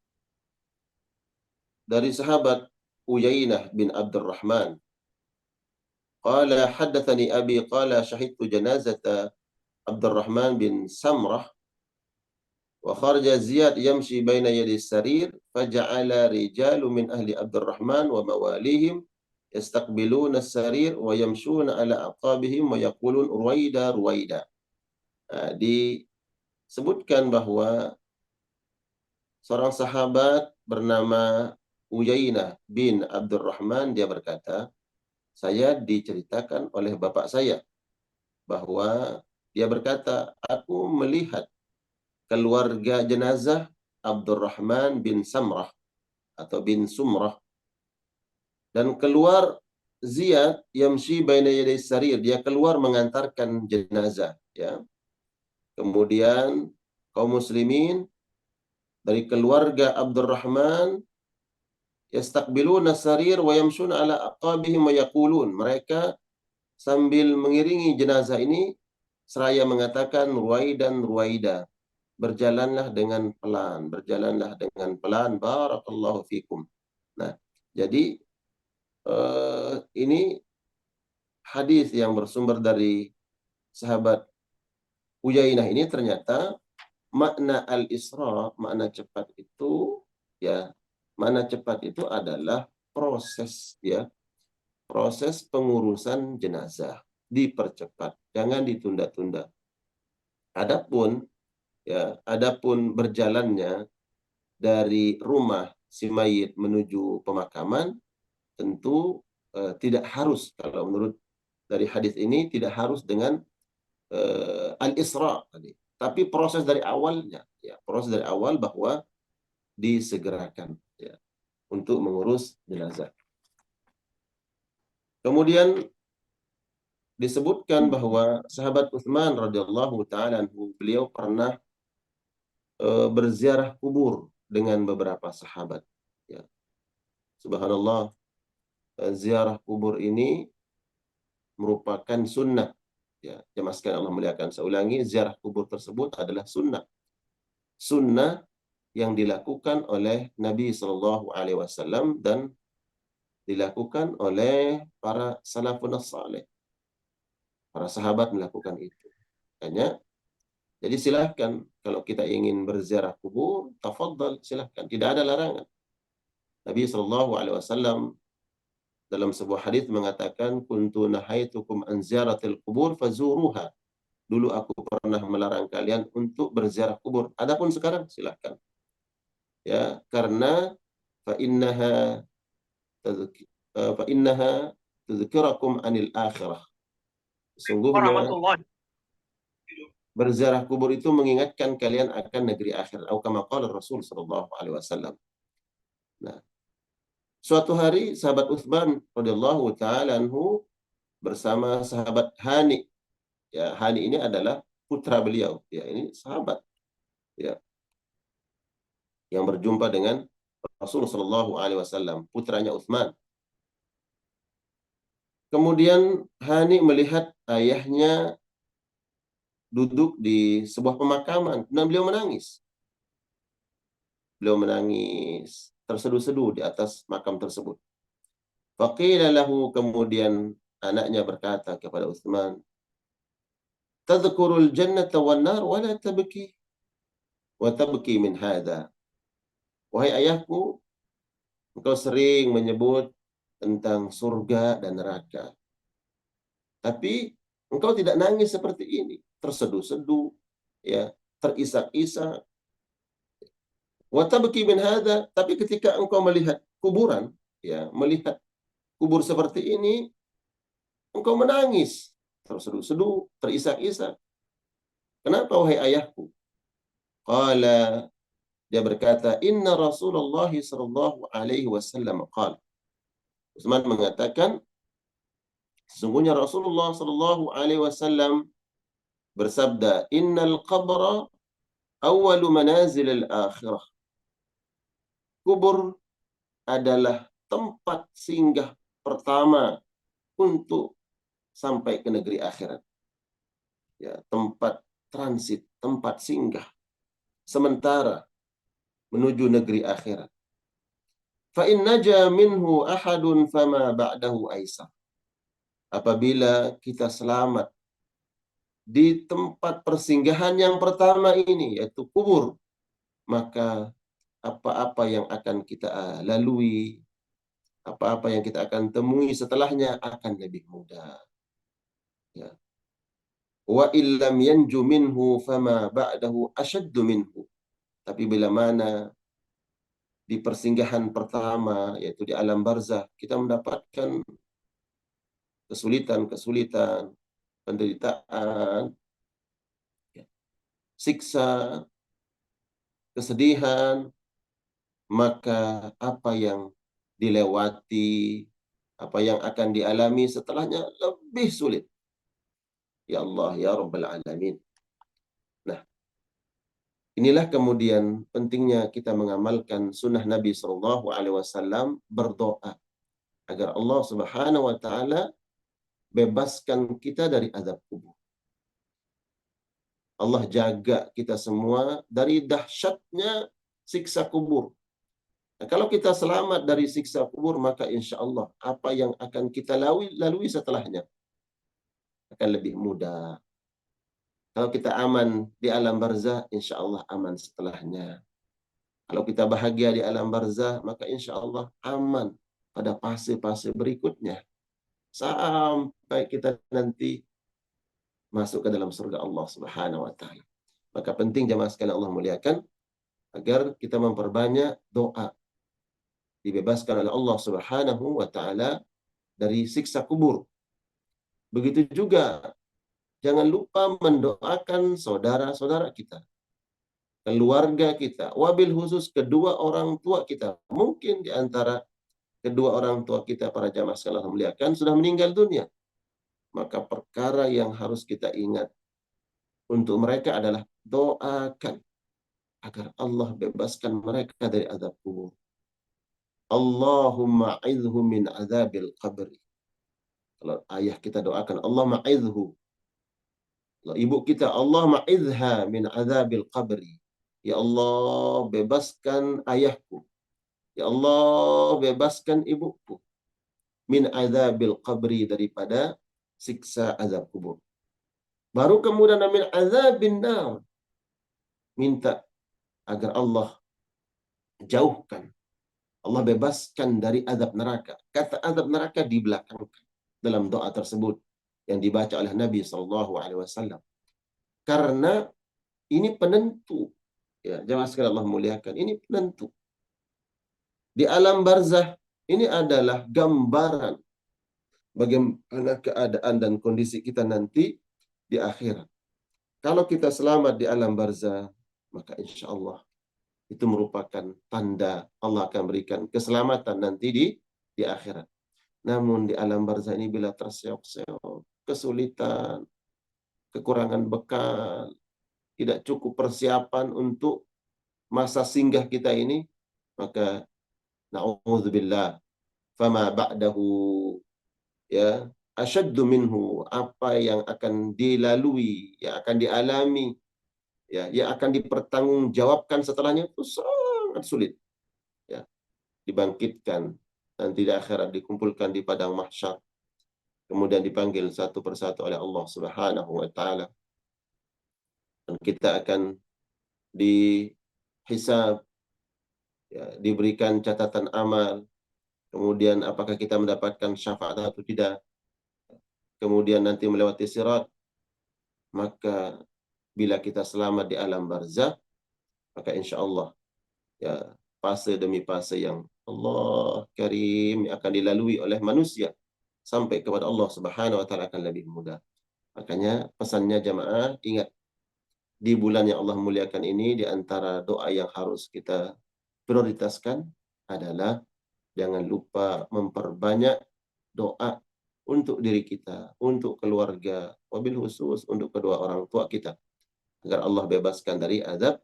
dari sahabat Uyainah bin Abdurrahman, qala haddatsani abi qala syahidtu janazata Abdurrahman bin Samrah Wa kharaja Ziyad yamshi baina yadi sarir faja'ala rijalu min ahli Abdurrahman wa mawalihim yastaqbiluna as-sarir wa yamshuna ala aqabihim wa yaqulun ruwaida ruwaida. Disebutkan bahwa seorang sahabat bernama Uyainah bin Abdurrahman, dia berkata, saya diceritakan oleh bapak saya bahwa dia berkata, aku melihat keluarga jenazah Abdurrahman bin Samrah atau bin Sumrah, dan keluar Ziyad yamshi baina yaday sarir, dia keluar mengantarkan jenazah, ya. Kemudian kaum muslimin dari keluarga Abdurrahman yastaqbiluna sarir wa yamshuna ala aqabihim wa yaqulun, mereka sambil mengiringi jenazah ini seraya mengatakan ruwaidan ruwaida, berjalanlah dengan pelan, berjalanlah dengan pelan, barakallahu fikum. Nah, jadi ini hadis yang bersumber dari sahabat Uyainah ini, ternyata makna al-isra, makna cepat itu, ya, makna cepat itu adalah proses, ya, proses pengurusan jenazah dipercepat, jangan ditunda-tunda. Adapun berjalannya dari rumah si mayit menuju pemakaman tentu tidak harus, kalau menurut dari hadis ini tidak harus dengan al-isra tadi, tapi proses dari awalnya, ya, proses dari awal bahwa disegerakan, ya, untuk mengurus jenazah. Kemudian disebutkan bahwa sahabat Utsman radhiyallahu taala anhu, beliau pernah berziarah kubur dengan beberapa sahabat, ya. Subhanallah, ziarah kubur ini merupakan sunnah, ya. Jemaah sekalian Allah muliakan, saya ulangi, ziarah kubur tersebut adalah sunnah yang dilakukan oleh Nabi Shallallahu Alaihi Wasallam dan dilakukan oleh para salafun saleh, para sahabat melakukan itu. Hanya, jadi silahkan kalau kita ingin berziarah kubur, tafadhal, silahkan, tidak ada larangan. Nabi Shallallahu Alaihi Wasallam dalam sebuah hadis mengatakan, kuntu nahaitukum an ziyaratil kubur fazuruha. Dulu aku pernah melarang kalian untuk berziarah kubur. Adapun sekarang silahkan, ya, karena fa innaha tadhkirakum anil akhirah. Sungguhnya berziarah kubur itu mengingatkan kalian akan negeri akhir, atau kama qala Rasul sallallahu alaihi wasallam. Nah, suatu hari sahabat Utsman radhiyallahu taala anhu bersama sahabat Hani, ya, Hani ini adalah putra beliau, ya, ini sahabat, ya, yang berjumpa dengan Rasul sallallahu alaihi wasallam, putranya Utsman. Kemudian Hani melihat ayahnya duduk di sebuah pemakaman dan beliau menangis. Beliau menangis terseduh-seduh di atas makam tersebut. Faqila lahu, kemudian anaknya berkata kepada Utsman, tadhkurul jannata wan nar wa la tabki wa tabki min hadha. Wahai ayahku, engkau sering menyebut tentang surga dan neraka, tapi engkau tidak nangis seperti ini, terseduh-seduh, ya, terisak-isak. Wa tabki min hadha, tapi ketika engkau melihat kuburan, ya, melihat kubur seperti ini, engkau menangis, terseduh-seduh, terisak-isak. Kenapa wahai ayahku? Qala, dia berkata, inna Rasulullah sallallahu alaihi wasallam qala. Utsman mengatakan, sesungguhnya Rasulullah sallallahu alaihi wasallam bersabda, innal qabra awwalu manazil al-akhirah. Kubur adalah tempat singgah pertama untuk sampai ke negeri akhirat. Ya, tempat transit, tempat singgah sementara menuju negeri akhirat. Fa in naja minhu ahadun fama ba'dahu aisar. Apabila kita selamat di tempat persinggahan yang pertama ini, yaitu kubur, maka apa-apa yang akan kita lalui, apa-apa yang kita akan temui setelahnya akan lebih mudah. Ya. Wa illam yanju minhu fama ba'dahu ashaddu minhu. Tapi bila mana di persinggahan pertama, yaitu di alam barzah, kita mendapatkan kesulitan-kesulitan, penderitaan, ya, siksa, kesedihan, maka apa yang dilewati, apa yang akan dialami setelahnya lebih sulit. Ya Allah, ya Rabbal Alamin. Nah, inilah kemudian pentingnya kita mengamalkan sunnah Nabi SAW berdoa agar Allah Subhanahu wa Ta'ala bebaskan kita dari azab kubur. Allah jaga kita semua dari dahsyatnya siksa kubur. Nah, kalau kita selamat dari siksa kubur, maka insya Allah apa yang akan kita lalui setelahnya akan lebih mudah. Kalau kita aman di alam barzah, insya Allah aman setelahnya. Kalau kita bahagia di alam barzah, maka insya Allah aman pada fase-fase berikutnya. Sampai kita nanti masuk ke dalam surga Allah Subhanahu wa Ta'ala. Maka penting jamaah sekalian Allah muliakan agar kita memperbanyak doa dibebaskan oleh Allah Subhanahu wa Ta'ala dari siksa kubur. Begitu juga jangan lupa mendoakan saudara-saudara kita, keluarga kita, wabil khusus kedua orang tua kita. Mungkin di antara kedua orang tua kita, para jamaah sekalian Allah muliakan, sudah meninggal dunia. Maka perkara yang harus kita ingat untuk mereka adalah doakan agar Allah bebaskan mereka dari azab kubur. Allahumma a'idhu min azabil qabri. Kalau ayah kita doakan, Allah ma'idhu. Kalau ibu kita, Allah ma'idha min azabil qabri. Ya Allah, bebaskan ayahku. Ya Allah, bebaskan ibuku. Min azabil qabri, daripada siksa azab kubur. Baru kemudian min azabin nar. Minta agar Allah jauhkan, Allah bebaskan dari azab neraka. Kata azab neraka di belakang dalam doa tersebut yang dibaca oleh Nabi SAW. Karena ini penentu. Ya, jemaah sekalian Allah muliakan, ini penentu. Di alam barzah ini adalah gambaran bagaimana keadaan dan kondisi kita nanti di akhirat. Kalau kita selamat di alam barzah, maka insya Allah itu merupakan tanda Allah akan berikan keselamatan nanti di akhirat. Namun di alam barzah ini bila terseok-seok, kesulitan, kekurangan bekal, tidak cukup persiapan untuk masa singgah kita ini, maka na'udzubillah, fama ba'dahu ya asyaddu minhu, apa yang akan dilalui, yang akan dialami, ya, yang akan dipertanggungjawabkan setelahnya itu sangat sulit. Ya, dibangkitkan nanti di akhirat, dikumpulkan di padang mahsyar, kemudian dipanggil satu persatu oleh Allah Subhanahu wa Ta'ala, dan kita akan dihisab, ya, diberikan catatan amal, kemudian apakah kita mendapatkan syafaat atau tidak, kemudian nanti melewati sirat. Maka bila kita selamat di alam barzah, maka insya Allah, ya, fase demi fase yang Allah Karim akan dilalui oleh manusia sampai kepada Allah Subhanahu wa Ta'ala akan lebih mudah. Makanya pesannya jamaah, ingat di bulan yang Allah muliakan ini, di antara doa yang harus kita prioritaskan adalah jangan lupa memperbanyak doa untuk diri kita, untuk keluarga, wabil khusus untuk kedua orang tua kita, agar Allah bebaskan dari azab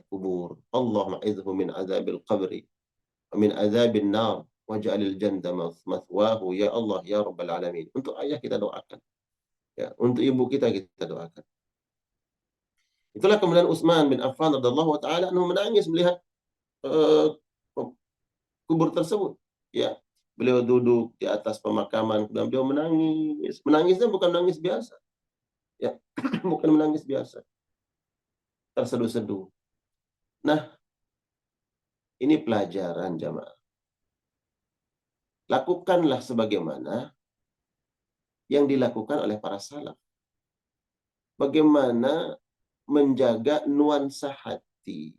kubur. Allah ma'idhu min azabil qabri, min azabin nar, waj'alil jannata mathwahu, ya Allah, ya Rabbal Alamin. Untuk ayah kita doakan. Ya, untuk ibu kita doakan. Itulah kemudian Utsman bin Affan radhiyallahu taala anhu menangis melihat kubur tersebut. Ya, beliau duduk di atas pemakaman dan beliau menangis. Menangisnya bukan menangis biasa. Ya, bukan menangis biasa. Terseduh-seduh. Nah, ini pelajaran jamaah. Lakukanlah sebagaimana yang dilakukan oleh para salaf. Bagaimana menjaga nuansa hati,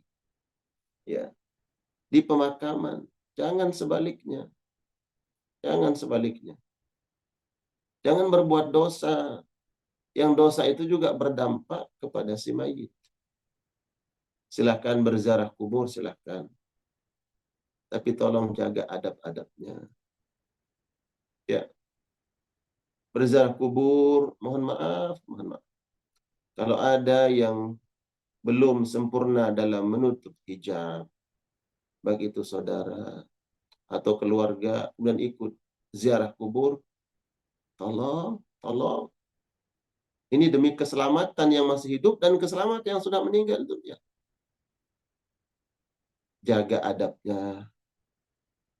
ya, di pemakaman. Jangan sebaliknya. Jangan sebaliknya. Jangan berbuat dosa. Yang dosa itu juga berdampak kepada si mayit. Silahkan berziarah kubur, silahkan. Tapi tolong jaga adab-adabnya. Ya, berziarah kubur, mohon maaf. Kalau ada yang belum sempurna dalam menutup hijab, baik itu saudara atau keluarga, kemudian ikut ziarah kubur, tolong. Ini demi keselamatan yang masih hidup dan keselamatan yang sudah meninggal dunia. Jaga adabnya,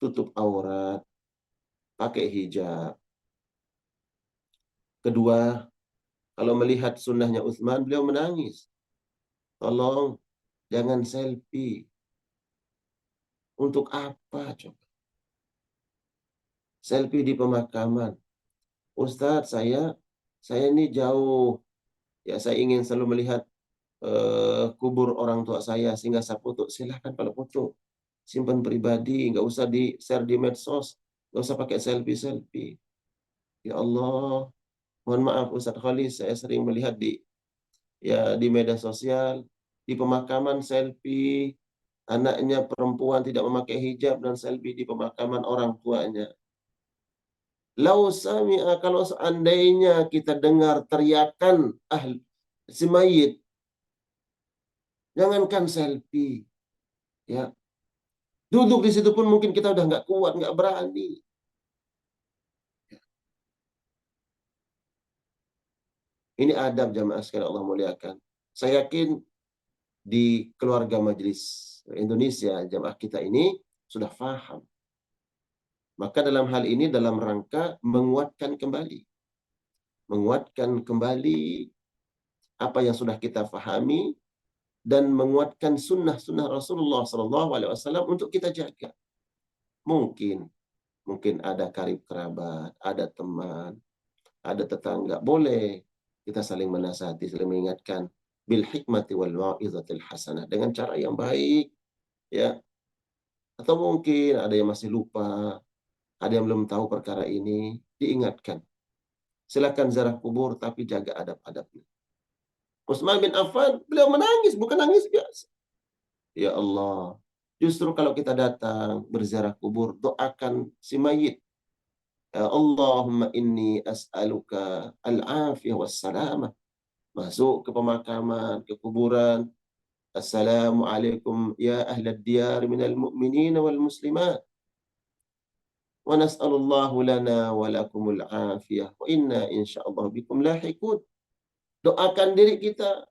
tutup aurat, pakai hijab. Kedua, kalau melihat sunnahnya Utsman, beliau menangis. Tolong, jangan selfie. Untuk apa coba? Selfie di pemakaman. Ustadz, saya ini jauh. Ya, saya ingin selalu melihat kubur orang tua saya sehingga saya foto. Silahkan kalau foto. Simpan pribadi, nggak usah di-share di medsos. Nggak usah pakai selfie-selfie. Ya Allah, mohon maaf Ustadz Khalis, saya sering melihat di media sosial, di pemakaman selfie, anaknya perempuan tidak memakai hijab dan selfie di pemakaman orang tuanya. Kalau seandainya kita dengar teriakan si mayit, jangankan selfie, ya, duduk di situ pun mungkin kita udah nggak kuat, nggak berani. Ini adab jamaah sekalian Allah muliakan. Saya yakin di keluarga Majelis Indonesia jamaah kita ini sudah paham. Maka dalam hal ini dalam rangka menguatkan kembali apa yang sudah kita pahami dan menguatkan sunnah Rasulullah SAW untuk kita jaga. Mungkin ada karib kerabat, ada teman, ada tetangga, boleh kita saling menasihati, saling mengingatkan bil hikmati wal mau'izatil hasanah, dengan cara yang baik, ya. Atau mungkin ada yang masih lupa, ada yang belum tahu perkara ini, diingatkan. Silakan ziarah kubur tapi jaga adab-adabnya. Utsman bin Affan, beliau menangis, bukan nangis biasa. Ya Allah, justru kalau kita datang berziarah kubur, doakan si mayit. Ya Allahumma inni as'aluka al-afiyah wassalamah. Masuk ke pemakaman, ke kuburan. Assalamualaikum ya ahlad diyar minal mu'minin wal muslimat. Wa nas'alullahu lana wa lakumul afiyah. Wa inna insyaallah bikum lahikun. Doakan diri kita.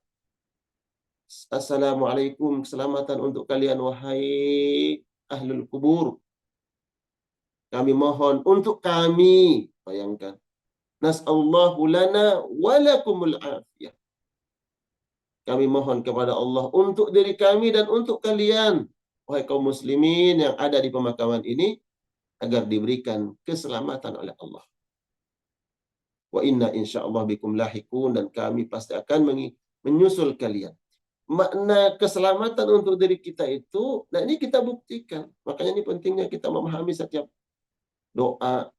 Assalamualaikum, keselamatan untuk kalian wahai ahlul kubur. Kami mohon untuk kami, bayangkan. Nas'allahu lana wa lakumul afiyah. Kami mohon kepada Allah untuk diri kami dan untuk kalian, wahai kaum muslimin yang ada di pemakaman ini, agar diberikan keselamatan oleh Allah. Wa inna insyaallah bikum lahikun, dan kami pasti akan menyusul kalian. Makna keselamatan untuk diri kita itu, nah ini kita buktikan. Makanya ini pentingnya kita memahami setiap doa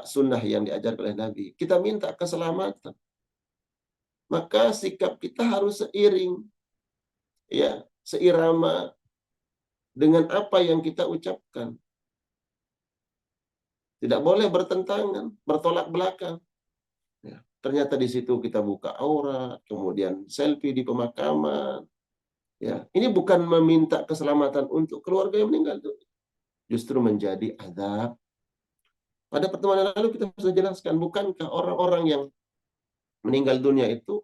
sunnah yang diajarkan oleh Nabi. Kita minta keselamatan. Maka sikap kita harus seiring, ya, seirama dengan apa yang kita ucapkan. Tidak boleh bertentangan, bertolak belakang. Ya, ternyata di situ kita buka aurat, kemudian selfie di pemakaman. Ya, ini bukan meminta keselamatan untuk keluarga yang meninggal, justru menjadi azab. Pada pertemuan yang lalu kita sudah jelaskan, bukankah orang-orang yang meninggal dunia itu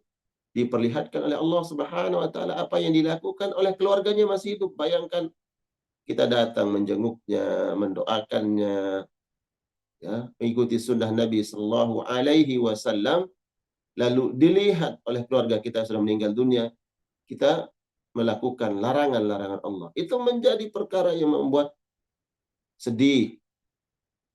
diperlihatkan oleh Allah Subhanahu wa taala apa yang dilakukan oleh keluarganya masih hidup. Bayangkan kita datang menjenguknya, mendoakannya, ya, mengikuti sunnah Nabi Sallallahu Alaihi Wasallam, lalu dilihat oleh keluarga kita yang sudah meninggal dunia, kita melakukan larangan-larangan Allah, itu menjadi perkara yang membuat sedih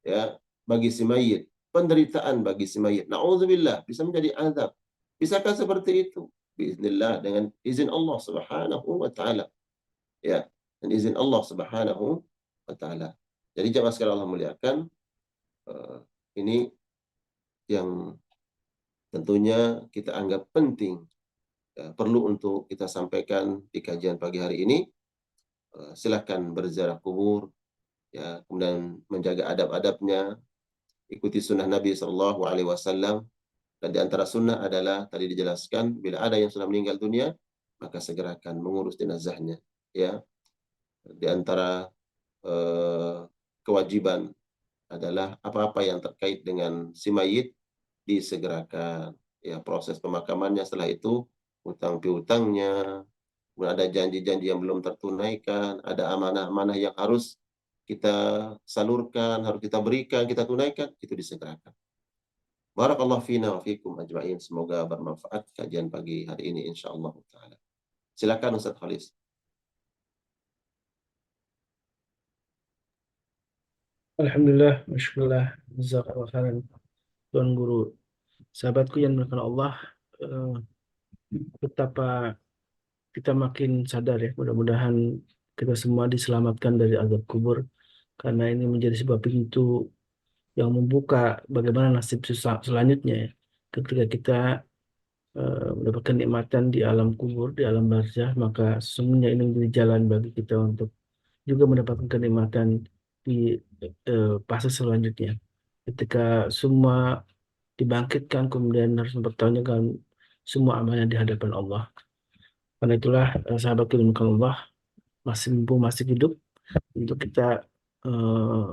ya bagi si mayit, penderitaan bagi si mayit. Nauzubillah, bisa menjadi azab. Bisakah seperti itu? Bismillah, dengan izin Allah Subhanahu wa taala. Ya, dan izin Allah Subhanahu wa taala. Jadi jemaah sekalian Allah muliakan, ini yang tentunya kita anggap penting, ya, perlu untuk kita sampaikan di kajian pagi hari ini. Silakan berziarah kubur, ya, kemudian menjaga adab-adabnya, ikuti sunnah Nabi Shallallahu Alaihi Wasallam. Dan di antara sunnah adalah tadi dijelaskan, bila ada yang sudah meninggal dunia, maka segerakan mengurus jenazahnya. Ya, di antara kewajiban adalah apa-apa yang terkait dengan si mayit disegerakan. Ya, proses pemakamannya, setelah itu hutang piutangnya, kemudian ada janji-janji yang belum tertunaikan, ada amanah-amanah yang harus kita salurkan, harus kita berikan, kita tunaikan, itu disegerakan. Barakallahu fina wa fikum ajma'in. Semoga bermanfaat kajian pagi hari ini insyaallah taala. Silakan Ustaz Khalis. Alhamdulillah, masyaAllah, jazakallah khairan, Tuan Guru. Sahabatku yang dimuliakan Allah, eh, betapa kita makin sadar ya, mudah-mudahan kita semua diselamatkan dari azab kubur, karena ini menjadi sebuah pintu yang membuka bagaimana nasib selanjutnya ya. Ketika kita mendapatkan nikmatan di alam kubur, di alam barzah, maka sesungguhnya ini menjadi jalan bagi kita untuk juga mendapatkan kenikmatan di fase selanjutnya. Ketika semua dibangkitkan, kemudian harus mempertanyakan semua amalnya di hadapan Allah. Karena itulah sahabat yang Allah, masih mumpung masih hidup, untuk kita eh,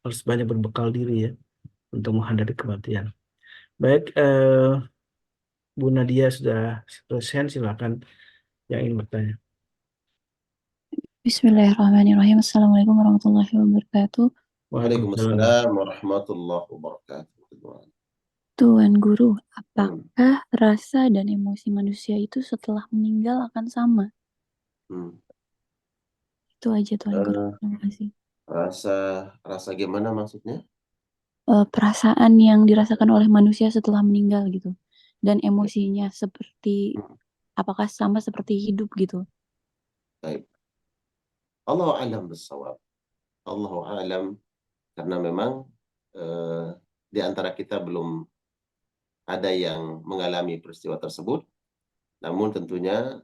harus banyak berbekal diri ya untuk menghadapi kematian. Baik, Bu Nadia sudah selesai, silakan yang ingin bertanya. Bismillahirrahmanirrahim. Assalamualaikum warahmatullahi wabarakatuh. Waalaikumsalam. Waalaikumsalam warahmatullahi wabarakatuh. Tuan Guru, Hmm. apakah rasa dan emosi manusia itu setelah meninggal akan sama? Hmm. Itu aja Tuan Guru. Eh, Terima kasih. rasa gimana maksudnya? Perasaan yang dirasakan oleh manusia setelah meninggal gitu. Dan emosinya seperti, apakah sama seperti hidup gitu? Baik. Allahu a'lam bissawab. Allahu a'lam, karena memang di antara kita belum ada yang mengalami peristiwa tersebut, namun tentunya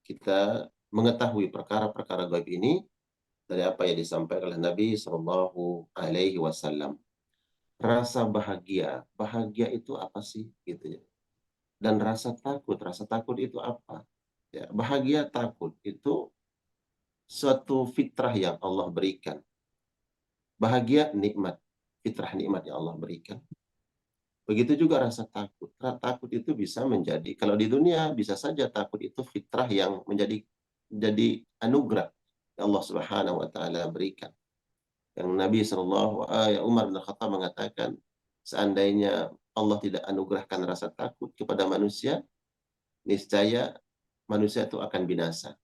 kita mengetahui perkara-perkara gaib ini dari apa yang disampaikan oleh Nabi Shallallahu Alaihi Wasallam. Rasa bahagia, bahagia itu apa sih, gitu ya? Dan rasa takut itu apa? Ya, bahagia, takut itu suatu fitrah yang Allah berikan. Bahagia nikmat, fitrah nikmat yang Allah berikan. Begitu juga rasa takut. Takut itu bisa menjadi, kalau di dunia bisa saja takut itu fitrah yang menjadi anugerah yang Allah Subhanahu wa taala berikan. Yang Nabi Umar bin Khattab mengatakan, seandainya Allah tidak anugerahkan rasa takut kepada manusia, niscaya manusia itu akan binasa.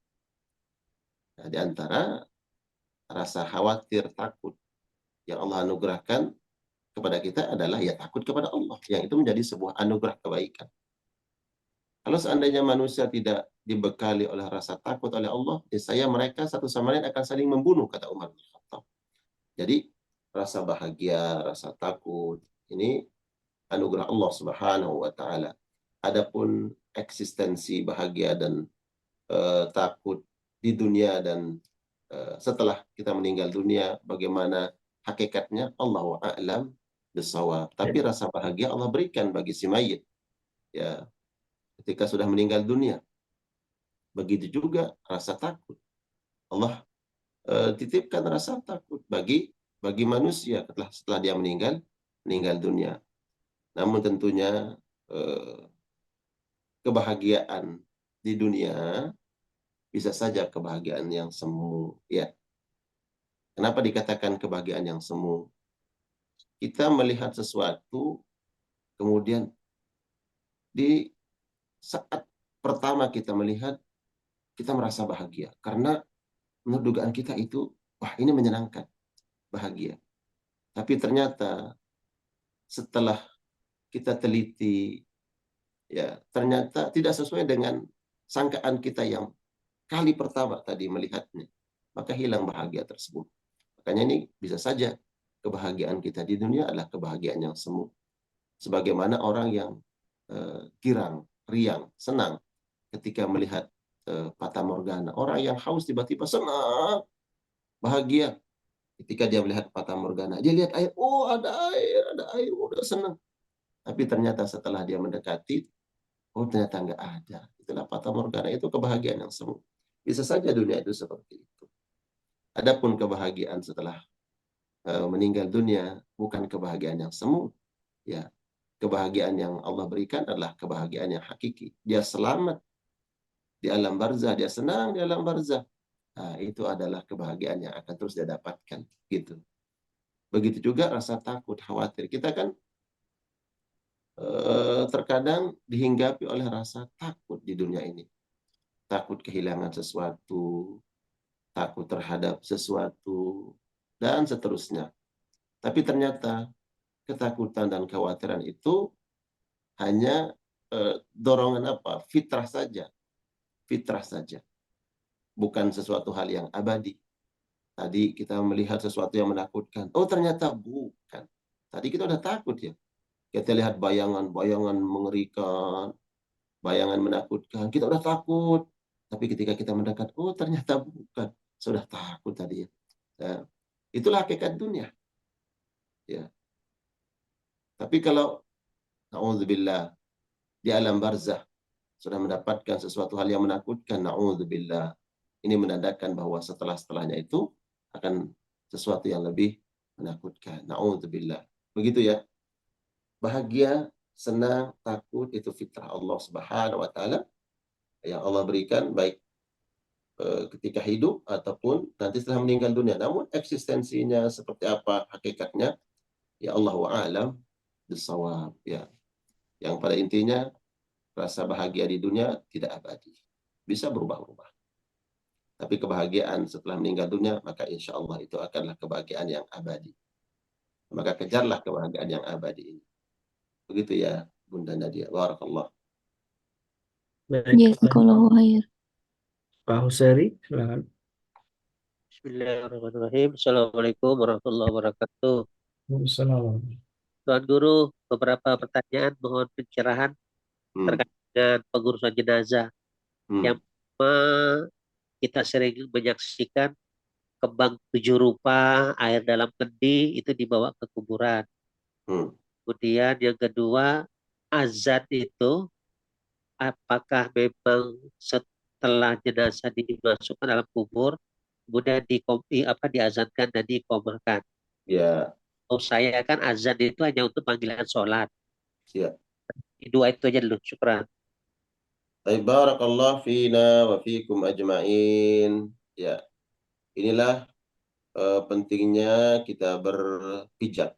Nah, di antara rasa khawatir, takut yang Allah anugerahkan kepada kita adalah ya takut kepada Allah, yang itu menjadi sebuah anugerah kebaikan. Kalau seandainya manusia tidak dibekali oleh rasa takut oleh Allah, niscaya mereka satu sama lain akan saling membunuh, kata Umar bin Khattab. Jadi rasa bahagia, rasa takut ini anugerah Allah Subhanahu wa taala. Adapun eksistensi bahagia dan takut di dunia dan setelah kita meninggal dunia, bagaimana hakikatnya, Allahu a'lam bissawab. Tapi rasa bahagia Allah berikan bagi si mayit ya ketika sudah meninggal dunia. Begitu juga rasa takut. Allah titipkan rasa takut bagi manusia setelah dia meninggal dunia. Namun tentunya kebahagiaan di dunia bisa saja kebahagiaan yang semu. Ya. Kenapa dikatakan kebahagiaan yang semu? Kita melihat sesuatu, kemudian di saat pertama kita melihat, kita merasa bahagia. Karena menurut dugaan kita itu, wah ini menyenangkan, bahagia. Tapi ternyata setelah kita teliti, ya ternyata tidak sesuai dengan sangkaan kita yang kali pertama tadi melihatnya. Maka hilang bahagia tersebut. Makanya ini bisa saja kebahagiaan kita di dunia adalah kebahagiaan yang semu. Sebagaimana orang yang girang, riang, senang ketika melihat fata morgana. Orang yang haus tiba-tiba senang, bahagia ketika dia melihat fata morgana. Dia lihat air, oh ada air, udah senang. Tapi ternyata setelah dia mendekati, oh ternyata nggak ada. Itulah fata morgana, itu kebahagiaan yang semu. Bisa saja dunia itu seperti itu. Adapun kebahagiaan setelah meninggal dunia bukan kebahagiaan yang semu, ya. Kebahagiaan yang Allah berikan adalah kebahagiaan yang hakiki. Dia selamat di alam barzah, dia senang di alam barzah. Nah, itu adalah kebahagiaan yang akan terus dia dapatkan, gitu. Begitu juga rasa takut, khawatir. Kita kan terkadang dihinggapi oleh rasa takut di dunia ini. Takut kehilangan sesuatu, takut terhadap sesuatu, dan seterusnya. Tapi ternyata ketakutan dan kekhawatiran itu hanya dorongan apa? Fitrah saja. Fitrah saja. Bukan sesuatu hal yang abadi. Tadi kita melihat sesuatu yang menakutkan. Oh ternyata bukan. Tadi kita udah takut ya. Kita lihat bayangan-bayangan mengerikan, bayangan menakutkan. Kita udah takut. Tapi ketika kita mendekat, oh ternyata bukan. Sudah takut tadi ya. Nah, itulah hakikat dunia. Ya. Tapi kalau na'udzubillah di alam barzah sudah mendapatkan sesuatu hal yang menakutkan, na'udzubillah, ini menandakan bahwa setelahnya itu akan sesuatu yang lebih menakutkan. Na'udzubillah. Begitu ya. Bahagia, senang, takut itu fitrah Allah Subhanahu wa taala yang Allah berikan baik ketika hidup ataupun nanti setelah meninggal dunia. Namun eksistensinya seperti apa hakikatnya, ya Allahu a'lam bissawab, ya. Yang pada intinya rasa bahagia di dunia tidak abadi. Bisa berubah-ubah. Tapi kebahagiaan setelah meninggal dunia, maka insya Allah itu akanlah kebahagiaan yang abadi. Maka kejarlah kebahagiaan yang abadi ini. Begitu ya, Bunda Nadia. Barakallah. Baik, Jazakallahu khair. Pak Huseri, silakan. Bismillahirrahmanirrahim. Assalamualaikum warahmatullahi wabarakatuh. Assalamualaikum. Tuan Guru, beberapa pertanyaan mohon pencerahan terkait dengan pengurusan jenazah. Yang pertama, kita sering menyaksikan kembang 7 rupa, air dalam kendi itu dibawa ke kuburan. Kemudian yang kedua, azan itu apakah memang setelah jenazah dimasukkan dalam kubur, kemudian diazankan dan dikuburkan? Ya. Oh, saya kan azan itu hanya untuk panggilan sholat. Siap. Dua itu aja dulu, syukran. Barakallah fina wa fikum ajma'in. Ya, inilah pentingnya kita berpijak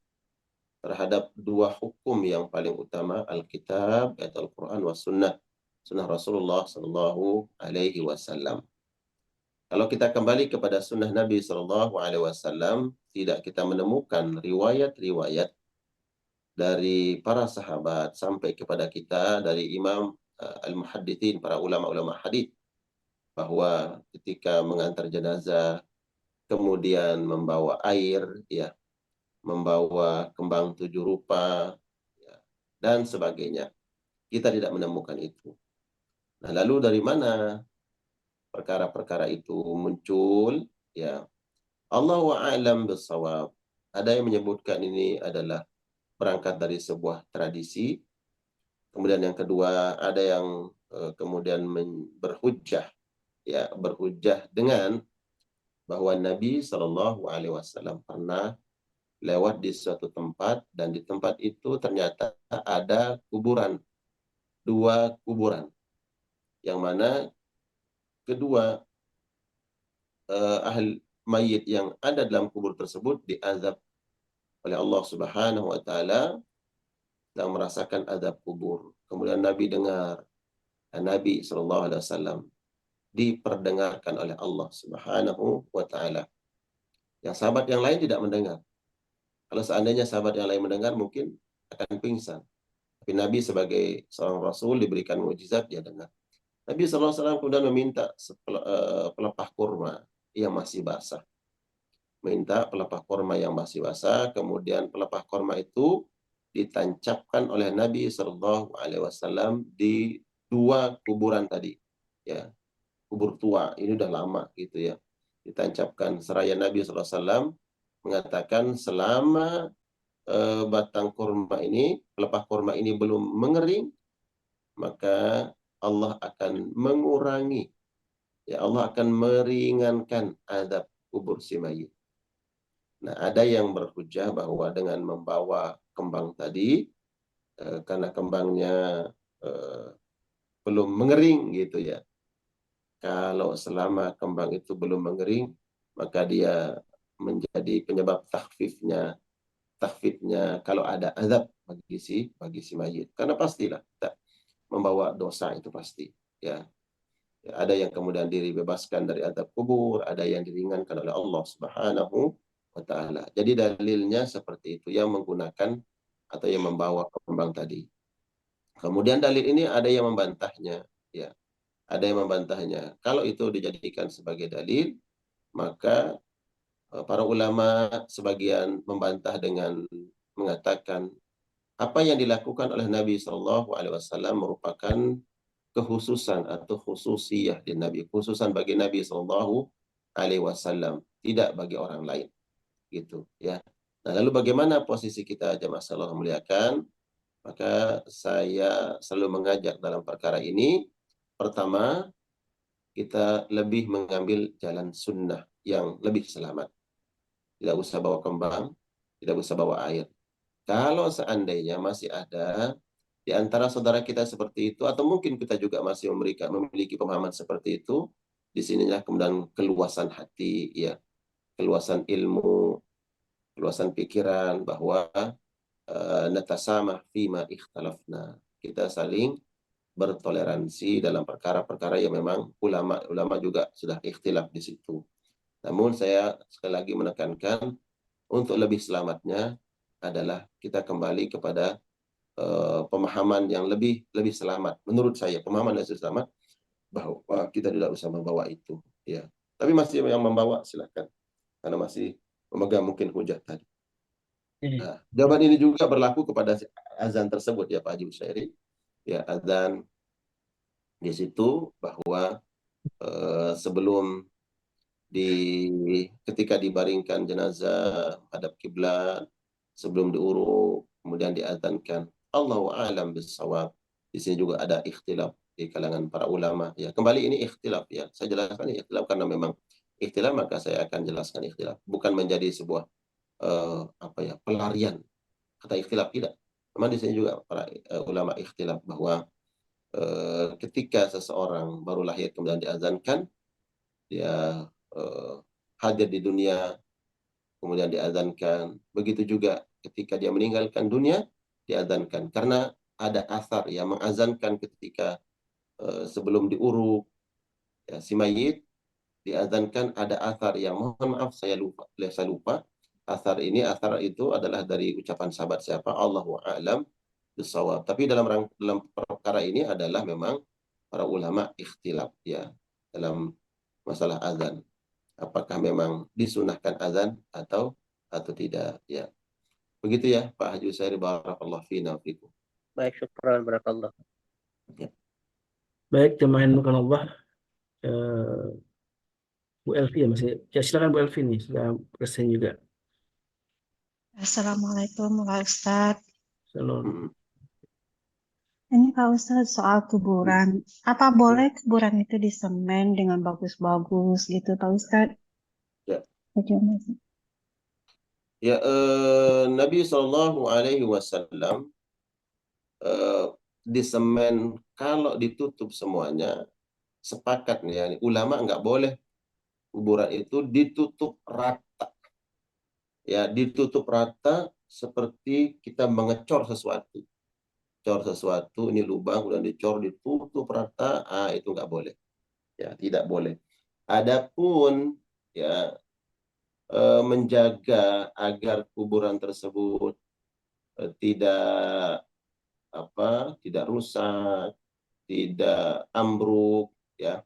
terhadap dua hukum yang paling utama, Alkitab, ayat Al-Quran, wa sunnah Rasulullah Sallallahu Alaihi Wasallam. Kalau kita kembali kepada sunnah Nabi Sallallahu Alaihi Wasallam, tidak kita menemukan riwayat-riwayat dari para sahabat sampai kepada kita dari Imam al-muhaddithin, para ulama-ulama hadits, bahwa ketika mengantar jenazah kemudian membawa air, ya, membawa kembang 7 rupa, ya, dan sebagainya. Kita tidak menemukan itu. Nah, lalu dari mana perkara-perkara itu muncul? Ya, Allahu a'lam bissawab. Ada yang menyebutkan ini adalah berangkat dari sebuah tradisi. Kemudian yang kedua, ada yang kemudian berhujjah, ya, berhujjah dengan bahwa Nabi Shallallahu Alaihi Wasallam pernah lewat di suatu tempat dan di tempat itu ternyata ada kuburan, 2 kuburan, yang mana kedua ahli mayit yang ada dalam kubur tersebut diazab oleh Allah Subhanahu Wa Taala dan merasakan azab kubur. Kemudian Nabi dengar, Nabi Shallallahu Alaihi Wasallam diperdengarkan oleh Allah Subhanahu wa Ta'ala. Yang sahabat yang lain tidak mendengar. Kalau seandainya sahabat yang lain mendengar, mungkin akan pingsan. Tapi Nabi sebagai seorang Rasul diberikan mukjizat, dia dengar. Nabi SAW kemudian meminta pelepah kurma yang masih basah. Minta pelepah kurma yang masih basah, kemudian pelepah kurma itu ditancapkan oleh Nabi SAW di dua kuburan tadi. Ya, kubur tua, ini udah lama gitu ya. Ditancapkan seraya Nabi SAW mengatakan selama batang kurma ini, pelepah kurma ini belum mengering, maka Allah akan mengurangi, ya Allah akan meringankan azab kubur si mayit. Nah, ada yang berhujjah bahwa dengan membawa kembang tadi, karena kembangnya belum mengering gitu ya. Kalau selama kembang itu belum mengering, maka dia menjadi penyebab takhfifnya kalau ada azab bagi si mayit. Karena pastilah kita membawa dosa itu pasti. Ya. Ada yang kemudian dibebaskan dari azab kubur, ada yang diringankan oleh Allah Subhanahu wa Ta'ala. Jadi dalilnya seperti itu, yang menggunakan atau yang membawa kembang tadi. Kemudian dalil ini ada yang membantahnya, ya. Ada yang membantahnya. Kalau itu dijadikan sebagai dalil, maka para ulama sebagian membantah dengan mengatakan apa yang dilakukan oleh Nabi SAW merupakan kekhususan atau khususiyah di Nabi, khususan bagi Nabi SAW, tidak bagi orang lain, gitu ya. Nah, lalu bagaimana posisi kita jemaah Allah muliakan? Maka saya selalu mengajak dalam perkara ini, pertama, kita lebih mengambil jalan sunnah yang lebih selamat. Tidak usah bawa kembang, tidak usah bawa air. Kalau seandainya masih ada di antara saudara kita seperti itu, atau mungkin kita juga masih memiliki pemahaman seperti itu, di sinilah kemudian keluasan hati, ya, keluasan ilmu, keluasan pikiran, bahwa natasamah fima ikhtalafna. Kita saling bertoleransi dalam perkara-perkara yang memang ulama juga sudah ikhtilaf di situ. Namun saya sekali lagi menekankan, untuk lebih selamatnya adalah kita kembali kepada pemahaman yang lebih selamat. Menurut saya pemahaman yang selamat bahwa kita tidak usah membawa itu, ya. Tapi masih yang membawa silakan, karena masih memegang mungkin hujah tadi. Nah, jawaban ini juga berlaku kepada azan tersebut ya Pak Haji Busairi. Ya, azan di situ bahwa sebelum ketika dibaringkan jenazah hadap kiblat, sebelum diuruk, kemudian diazankan, Allahu a'lam bissawab. Di sini juga ada ikhtilaf di kalangan para ulama. Ya, kembali ini ikhtilaf ya. Saya jelaskan ikhtilaf karena memang ikhtilaf, maka saya akan jelaskan ikhtilaf. Bukan menjadi sebuah pelarian kata ikhtilaf, tidak. Memang di sini juga para ulama ikhtilaf bahwa ketika seseorang baru lahir kemudian diazankan, dia hadir di dunia kemudian diazankan. Begitu juga ketika dia meninggalkan dunia diazankan, karena ada asar yang mengazankan ketika sebelum diuruk ya, si mayit diazankan. Ada asar yang, mohon maaf saya lupa asar itu adalah dari ucapan sahabat siapa, Allahu a'lam bissawab. Tapi dalam perkara ini adalah memang para ulama ikhtilaf ya dalam masalah azan, apakah memang disunahkan azan atau tidak ya. Begitu ya Pak Haji Usairi, barakallahu fina wa fikum. Baik, syukran, barakallah. Ya. Baik, jemaah yang dimuliakan Allah, Bu Elvi ya masih. Ya, silakan Bu Elvi nih, sudah present juga. Assalamualaikum Pak Ustadz. Shalom. Ini Pak Ustadz soal kuburan. Apa boleh kuburan itu disemen dengan bagus-bagus gitu Pak Ustadz? Ya. Bagaimana? Ya, Nabi SAW di semen kalau ditutup semuanya, sepakat nih ya, ulama nggak boleh kuburan itu ditutup rata. Ya, ditutup rata seperti kita mengecor sesuatu. Cor sesuatu, ini lubang, udah dicor, ditutup rata, itu nggak boleh. Ya, tidak boleh. Adapun ya menjaga agar kuburan tersebut tidak tidak rusak, tidak ambruk, ya,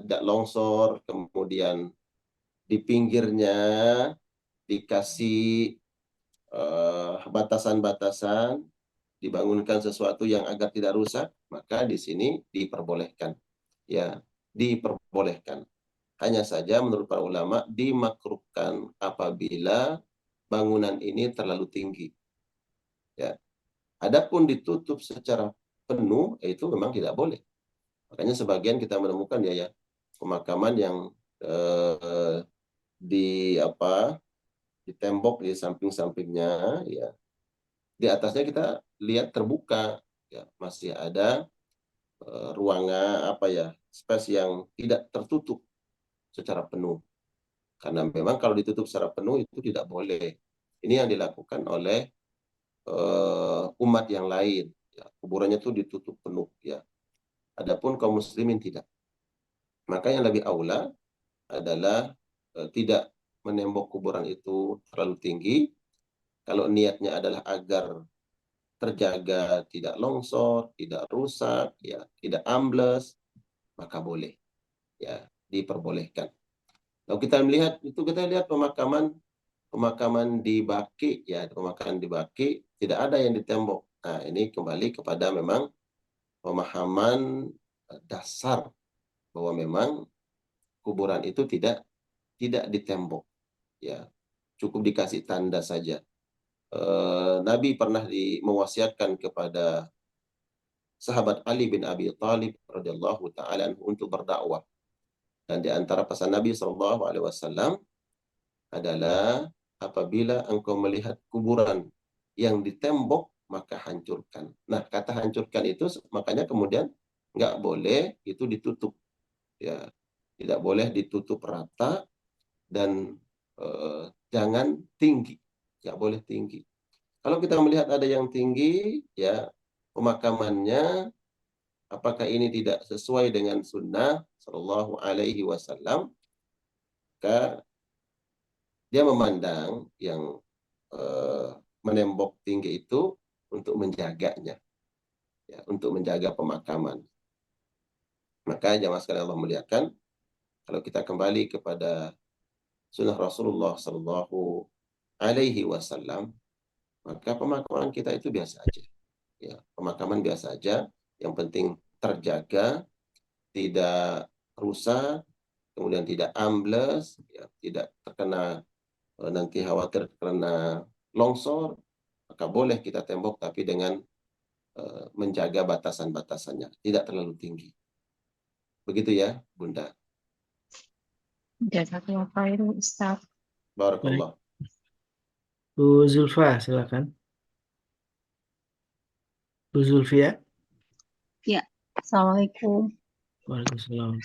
tidak longsor, kemudian di pinggirnya dikasih batasan-batasan, dibangunkan sesuatu yang agar tidak rusak, maka di sini diperbolehkan. Ya, diperbolehkan. Hanya saja menurut para ulama dimakruhkan apabila bangunan ini terlalu tinggi. Ya. Adapun ditutup secara penuh itu memang tidak boleh. Makanya sebagian kita menemukan ya pemakaman yang di di tembok di samping-sampingnya, ya di atasnya kita lihat terbuka, ya masih ada ruangan space yang tidak tertutup secara penuh. Karena memang kalau ditutup secara penuh itu tidak boleh. Ini yang dilakukan oleh umat yang lain. Ya, kuburannya itu ditutup penuh. Ya. Adapun kaum muslimin tidak. Maka yang lebih aula adalah tidak menembok kuburan itu terlalu tinggi. Kalau niatnya adalah agar terjaga, tidak longsor, tidak rusak, ya, tidak ambles, maka boleh, ya, diperbolehkan. Kalau kita melihat itu, kita lihat pemakaman di Baki, ya, pemakaman di Baki tidak ada yang ditembok. Nah, ini kembali kepada memang pemahaman dasar bahwa memang kuburan itu tidak ditembok, ya, cukup dikasih tanda saja. Nabi pernah mewasiatkan kepada sahabat Ali bin Abi Thalib radhiyallahu taala untuk berdakwah, dan di antara pesan Nabi SAW adalah apabila engkau melihat kuburan yang ditembok maka hancurkan. Nah, kata hancurkan itu makanya kemudian nggak boleh itu ditutup, ya, tidak boleh ditutup rata, dan jangan tinggi, nggak boleh tinggi. Kalau kita melihat ada yang tinggi, ya, pemakamannya apakah ini tidak sesuai dengan sunnah Sallallahu Alaihi Wasallam, maka dia memandang yang menembok tinggi itu untuk menjaganya, ya, untuk menjaga pemakaman. Maka jamaah sekalian Allah muliakan, kalau kita kembali kepada sunnah Rasulullah Sallallahu Alaihi Wasallam, maka pemakaman kita itu biasa aja, ya, pemakaman biasa aja, yang penting terjaga, tidak rusak, kemudian tidak ambles, ya, tidak terkena nanti khawatir karena longsor, maka boleh kita tembok tapi dengan menjaga batasan-batasannya, tidak terlalu tinggi. Begitu ya, Bunda. Jazakallah khairan, Ustaz. Barakallah. Bu Zulfa, silakan. Bu Zulfia. Ya, Assalamualaikum. Waalaikumsalam.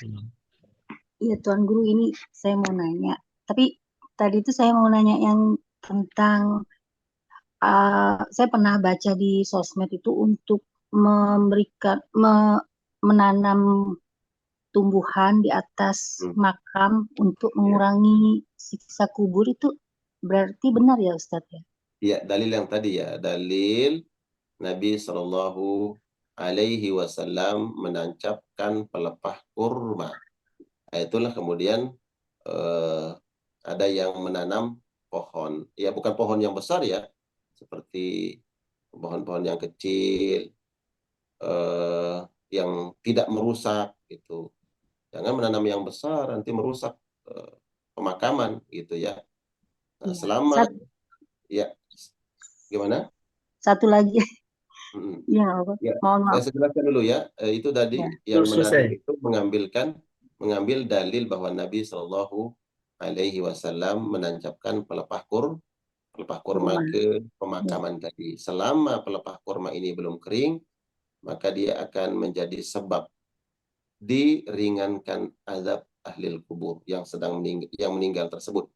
Iya, Tuan Guru, ini saya mau nanya. Tapi tadi itu saya mau nanya yang tentang, saya pernah baca di sosmed itu untuk menanam tumbuhan di atas makam untuk mengurangi siksa kubur, itu berarti benar ya Ustadz ya? Ya, dalil yang tadi ya, dalil Nabi Shallallahu Alaihi Wasallam menancapkan pelepah kurma. Itulah kemudian ada yang menanam pohon, ya bukan pohon yang besar ya, seperti pohon-pohon yang kecil, yang tidak merusak gitu. Jangan menanam yang besar nanti merusak pemakaman gitu ya. Nah, selama ya gimana? Satu lagi. Ya, Ya, mohon maaf. saya jelaskan dulu ya. Itu tadi Ya. yang menarik itu mengambil dalil bahwa Nabi Shallallahu Alaihi Wasallam menancapkan pelepah kurma ke pemakaman tadi. Selama pelepah kurma ini belum kering, maka dia akan menjadi sebab diringankan azab ahli kubur yang meninggal tersebut.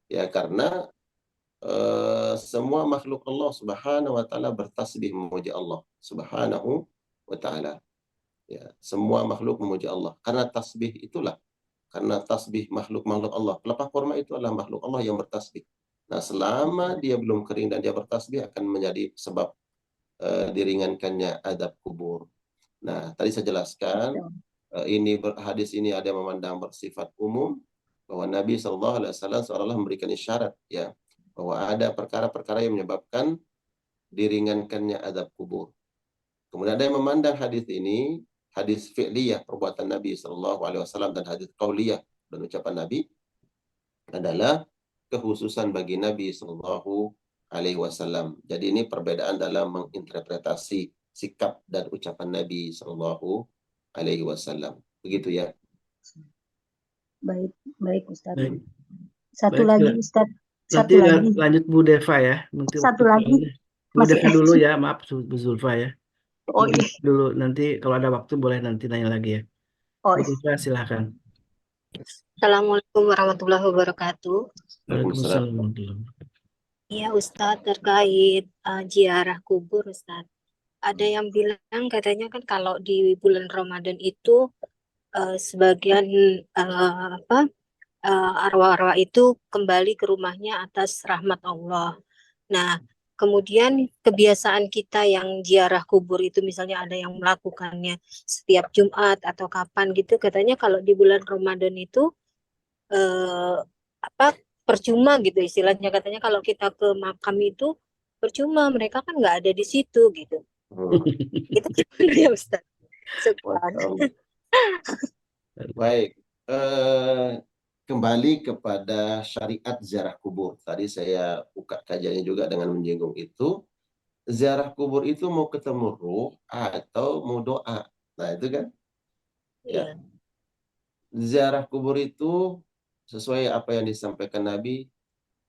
Ya, karena semua makhluk Allah Subhanahu wa taala bertasbih memuji Allah Subhanahu wa taala. Ya, semua makhluk memuji Allah. Karena tasbih itulah, karena tasbih makhluk-makhluk Allah. Pelepah kurma itu adalah makhluk Allah yang bertasbih. Nah, selama dia belum kering dan dia bertasbih akan menjadi sebab diringankannya adab kubur. Nah, tadi saya jelaskan hadis ini ada yang memandang bersifat umum bahwa Nabi SAW seolah-olah memberikan isyarat ya bahwa ada perkara-perkara yang menyebabkan diringankannya adab kubur. Kemudian ada yang memandang hadis ini hadis fi'liyah perbuatan Nabi SAW dan hadis qauliyah dan ucapan Nabi adalah kekhususan bagi Nabi SAW. Jadi ini perbedaan dalam menginterpretasi sikap dan ucapan Nabi SAW. Begitu ya. Baik, baik Ustadz. Baik. Satu Baik, lagi silakan. Ustadz. Nanti Satu lagi. lanjut Bu Deva ya. Nanti Satu waktu lagi. Bu Masih Deva dulu ya, maaf Bu Zulfa ya. Oh Bu iya. Deva dulu, nanti kalau ada waktu boleh nanti nanya lagi ya. Oh Bu iya. Deva silahkan. Assalamualaikum warahmatullahi wabarakatuh. Waalaikumsalam warahmatullahi wabarakatuh. Ya Ustadz, terkait ziarah kubur Ustadz. Ada yang bilang katanya kan kalau di bulan Ramadan itu sebagian arwah-arwah itu kembali ke rumahnya atas rahmat Allah. Nah, kemudian kebiasaan kita yang ziarah kubur itu misalnya ada yang melakukannya setiap Jumat atau kapan gitu, katanya kalau di bulan Ramadan itu percuma gitu istilahnya, katanya kalau kita ke makam itu percuma, mereka kan nggak ada di situ gitu. Itu gimana ya Ustaz? Syukran. Baik, kembali kepada syariat ziarah kubur. Tadi saya buka kajiannya juga dengan menyinggung itu. Ziarah kubur itu mau ketemu ruh atau mau doa. Nah itu kan. Ya. Ziarah kubur itu sesuai apa yang disampaikan Nabi,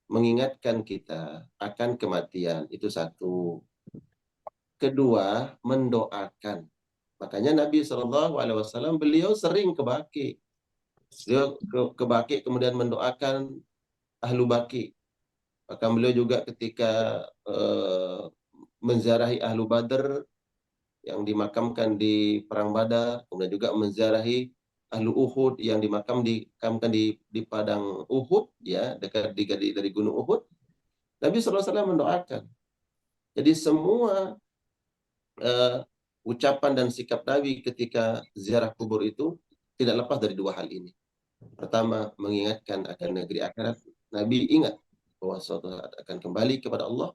mengingatkan kita akan kematian. Itu satu. Kedua, mendoakan. Makanya Nabi SAW beliau sering ke Baqi. Beliau ke Baqi kemudian mendoakan ahlu Baqi. Bahkan beliau juga ketika menziarahi ahlu Badr yang dimakamkan di perang Badar, kemudian juga menziarahi ahlu Uhud yang dimakamkan di padang Uhud ya, dekat dari gunung Uhud. Nabi SAW mendoakan. Jadi semua ucapan dan sikap Nabi ketika ziarah kubur itu tidak lepas dari dua hal ini. Pertama, mengingatkan akan negeri akhirat. Nabi ingat bahwa suatu saat akan kembali kepada Allah,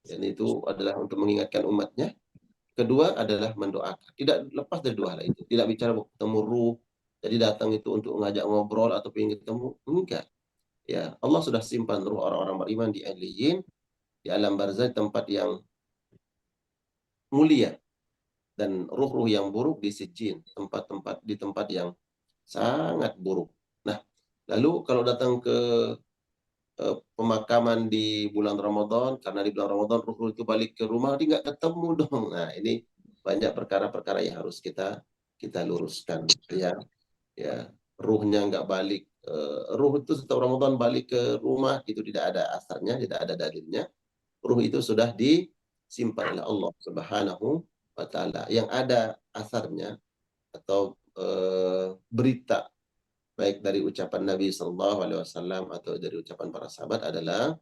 dan itu adalah untuk mengingatkan umatnya. Kedua adalah mendoakan. Tidak lepas dari dua hal itu. Tidak bicara ketemu ruh, jadi datang itu untuk mengajak ngobrol atau ingin ketemu. Enggak. Ya, Allah sudah simpan ruh orang-orang beriman di Aliyin, di alam barzah, tempat yang mulia, dan ruh-ruh yang buruk di Sijjin, di tempat yang sangat buruk. Nah, lalu kalau datang ke pemakaman di bulan Ramadan, karena di bulan Ramadan ruh itu balik ke rumah, dia nggak ketemu dong. Nah, ini banyak perkara-perkara yang harus kita luruskan. Ya, ruhnya nggak balik. Ruh itu setelah Ramadan balik ke rumah, itu tidak ada asarnya, tidak ada dalilnya. Ruh itu sudah disimpan oleh Allah Subhanahu wa Ta'ala. Yang ada asarnya atau berita baik dari ucapan Nabi SAW atau dari ucapan para sahabat adalah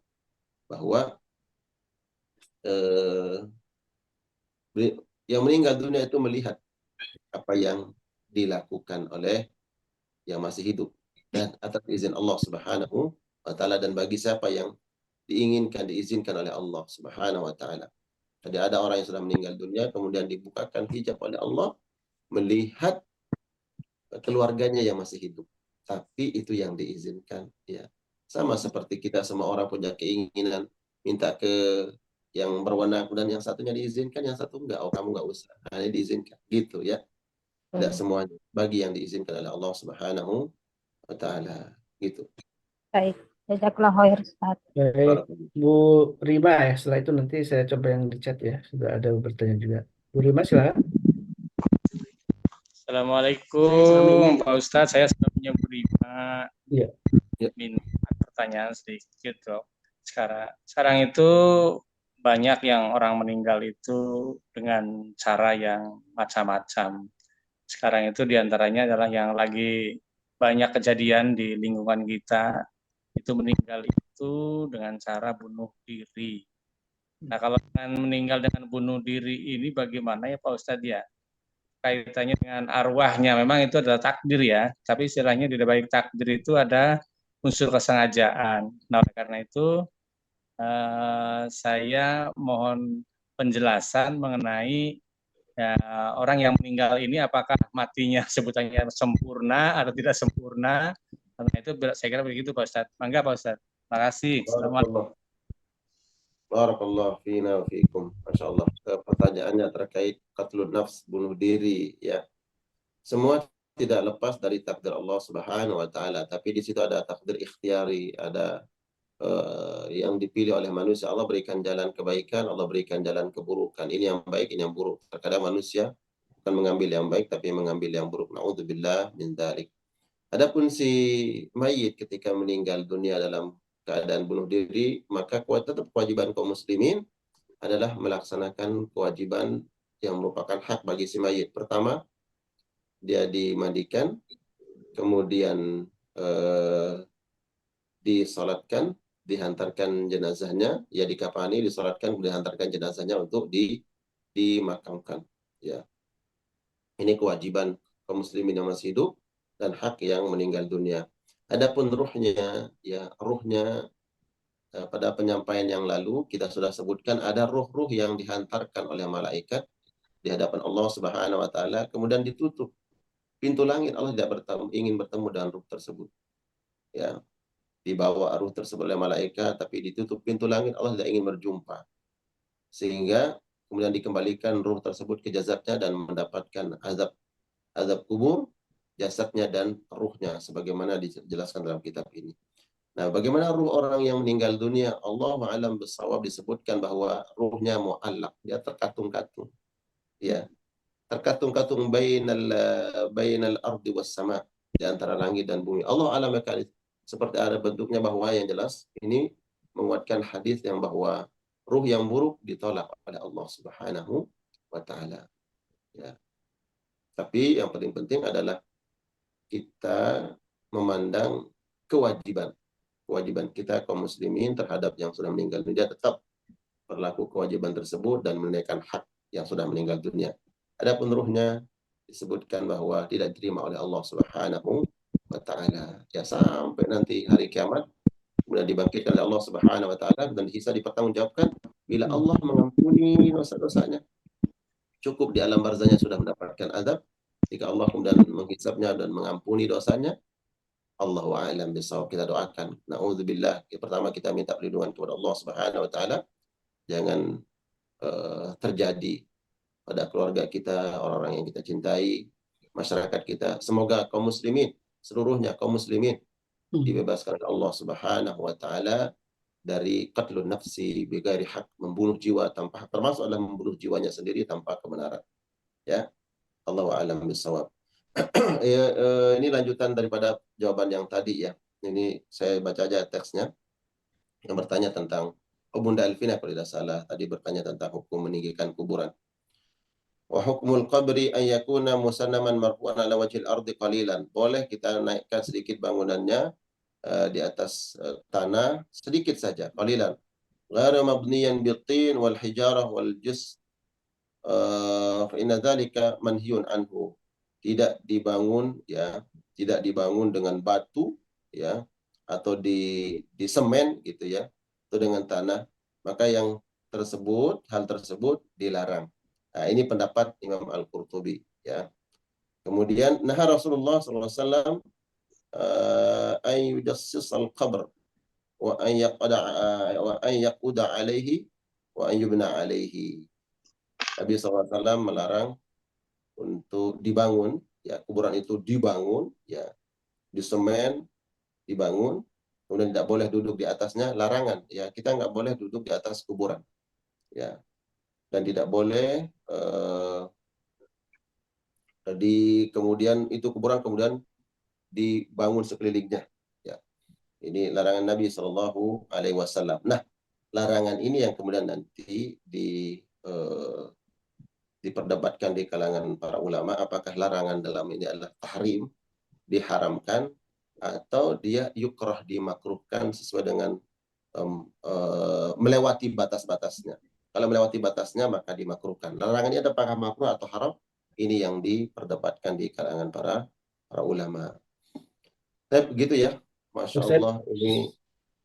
bahwa yang meninggal dunia itu melihat apa yang dilakukan oleh yang masih hidup dan atas izin Allah Subhanahu wa Ta'ala, dan bagi siapa yang diizinkan oleh Allah Subhanahu wa Ta'ala. Jadi ada orang yang sudah meninggal dunia kemudian dibukakan hijab oleh Allah melihat keluarganya yang masih hidup. Tapi itu yang diizinkan, ya. Sama seperti kita semua orang punya keinginan minta ke yang berwenang dan yang satunya diizinkan, yang satu enggak. Oh, kamu enggak usah. Nah, ini diizinkan. Gitu ya. Tidak semuanya. Bagi yang diizinkan oleh Allah Subhanahu wa Ta'ala. Gitu. Baik, jazakallah khair Ustaz. Baik, Bu Rima ya. Setelah itu nanti saya coba yang di chat ya. Sudah ada bertanya juga. Bu Rima silahkan. Assalamualaikum Pak Ustadz, saya sudah punya Bu Rima. Iya. Minta pertanyaan sedikit dok. Sekarang itu banyak yang orang meninggal itu dengan cara yang macam-macam. sekarang itu diantaranya adalah yang lagi banyak kejadian di lingkungan kita, itu meninggal itu dengan cara bunuh diri. Nah, kalau dengan meninggal dengan bunuh diri ini bagaimana ya Pak Ustadz ya? Kaitannya dengan arwahnya, memang itu adalah takdir ya, tapi istilahnya di balik takdir itu ada unsur kesengajaan. Nah, oleh karena itu saya mohon penjelasan mengenai ya, orang yang meninggal ini apakah matinya sebutannya sempurna atau tidak sempurna. Karena itu saya kira begitu Pak Ustadz. Mangga Pak Ustadz. Terima kasih. Assalamualaikum. Barakallah fina wa fikum. Masya Allah. Pertanyaannya terkait qatlun nafs, bunuh diri, ya. Semua tidak lepas dari takdir Allah Subhanahu wa taala, tapi di situ ada takdir ikhtiari, ada yang dipilih oleh manusia. Allah berikan jalan kebaikan, Allah berikan jalan keburukan. Ini yang baik, ini yang buruk. Terkadang manusia bukan mengambil yang baik, tapi mengambil yang buruk. Na'udzubillah min dzalik. Adapun si mayit ketika meninggal dunia dalam keadaan bunuh diri, maka tetap kewajiban kaum muslimin adalah melaksanakan kewajiban yang merupakan hak bagi si mayit. Pertama, dia dimandikan, kemudian disolatkan, dihantarkan jenazahnya, ya dikafani, disolatkan, dihantarkan jenazahnya untuk dimakamkan. Ya, ini kewajiban kaum muslimin yang masih hidup dan hak yang meninggal dunia. Adapun ruhnya, ya ruhnya pada penyampaian yang lalu kita sudah sebutkan ada ruh-ruh yang dihantarkan oleh malaikat di hadapan Allah Subhanahu wa taala, kemudian ditutup pintu langit. Allah tidak ingin bertemu dengan ruh tersebut. Ya, dibawa ruh tersebut oleh malaikat, tapi ditutup pintu langit, Allah tidak ingin berjumpa. Sehingga kemudian dikembalikan ruh tersebut ke jasadnya dan mendapatkan azab kubur, jasadnya dan ruhnya, sebagaimana dijelaskan dalam kitab ini. Nah, bagaimana ruh orang yang meninggal dunia? Allahu a'lam bissawab, disebutkan bahwa ruhnya mu'allaq, dia terkatung-katung. Ya, terkatung-katung bainal ardi was sama, di antara langit dan bumi. Allah a'lam seperti ada bentuknya, bahwa yang jelas ini menguatkan hadis yang bahwa ruh yang buruk ditolak oleh Allah Subhanahu wa taala. Ya. Tapi yang paling penting adalah kita memandang kewajiban kita kaum muslimin terhadap yang sudah meninggal dunia, tetap berlaku kewajiban tersebut dan menunaikan hak yang sudah meninggal dunia. Adapun ruhnya disebutkan bahwa tidak diterima oleh Allah Subhanahu wa taala. Ya, sampai nanti hari kiamat kemudian dibangkitkan oleh Allah Subhanahu wa taala dan dihisab, dipertanggungjawabkan. Bila Allah mengampuni dosa-dosanya, cukup di alam barzahnya sudah mendapatkan azab. Jika Allah kemudian menghisabnya dan mengampuni dosanya, Allahu a'lam bishawab. Kita doakan, na'udzubillah. Pertama kita minta perlindungan kepada Allah Subhanahu wa taala, jangan terjadi pada keluarga kita, orang-orang yang kita cintai, masyarakat kita. Semoga kaum muslimin seluruhnya, kaum muslimin dibebaskan oleh Allah Subhanahu wa taala dari qatlun nafsi bighairi hak, membunuh jiwa tanpa hak, termasuk adalah membunuh jiwanya sendiri tanpa kebenaran. Ya, Allahu a'lam bishawab. Ya, ini lanjutan daripada jawaban yang tadi ya. Ini saya baca aja teksnya yang bertanya tentang Bunda Elvina kalau tidak salah tadi bertanya tentang hukum meninggikan kuburan. Wa hukmul qabri an yakuna musannaman marfu'an ala wajhil ardi qalilan. Boleh kita naikkan sedikit bangunannya di atas tanah sedikit saja, qalilan. Ghairu mabniyan bil-tin wal hijarah wal jus. Fa inna dzalika manhiyun anhu. Tidak dibangun ya, tidak dibangun dengan batu ya, atau di semen gitu ya, atau dengan tanah, maka yang hal tersebut dilarang. Nah, ini pendapat Imam Al-Qurtubi ya. Kemudian nah Rasulullah SAW an yujassis al-qabr wa an yaquda alaihi wa an yubna alaihi. Nabi SAW melarang untuk dibangun ya, kuburan itu dibangun ya, di semen dibangun, kemudian tidak boleh duduk di atasnya, larangan ya, kita nggak boleh duduk di atas kuburan ya, dan tidak boleh kemudian itu kuburan kemudian dibangun sekelilingnya ya. Ini larangan Nabi Shallallahu Alaihi Wasallam. Nah, larangan ini yang kemudian nanti diperdebatkan di kalangan para ulama, apakah larangan dalam ini adalah tahrim, diharamkan, atau dia yukrah, dimakruhkan sesuai dengan melewati batas-batasnya. Kalau melewati batasnya maka dimakruhkan. Larangan ini apakah makruh atau haram? Ini yang diperdebatkan di kalangan para ulama. Begitu ya. Masya Ustaz, Allah, ini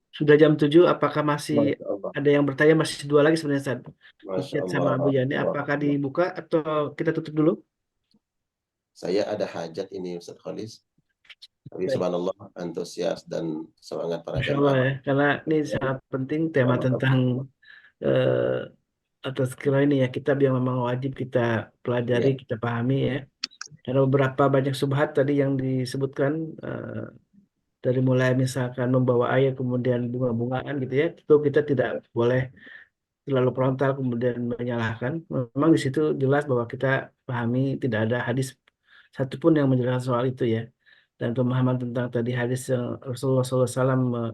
sudah jam 7, apakah masih Masya Allah. ada yang bertanya? Masih 2 lagi sebenarnya, Ustaz. Masya Ustaz sama Allah. Bu Yani, apakah dibuka atau kita tutup dulu? Saya ada hajat ini Ustaz Khalis. Tapi Baik. subhanallah, antusias dan semangat para Masya Allah jamaah. ya, karena ini sangat penting tema tentang atas kira ini ya, kitab yang memang wajib kita pelajari, Ya. kita pahami ya. Karena beberapa banyak subhat tadi yang disebutkan, dari mulai misalkan membawa air kemudian bunga-bungaan gitu ya, itu kita tidak boleh terlalu frontal kemudian menyalahkan. Memang di situ jelas bahwa kita pahami tidak ada hadis satupun yang menjelaskan soal itu ya. Dan pemahaman tentang tadi hadis yang Rasulullah SAW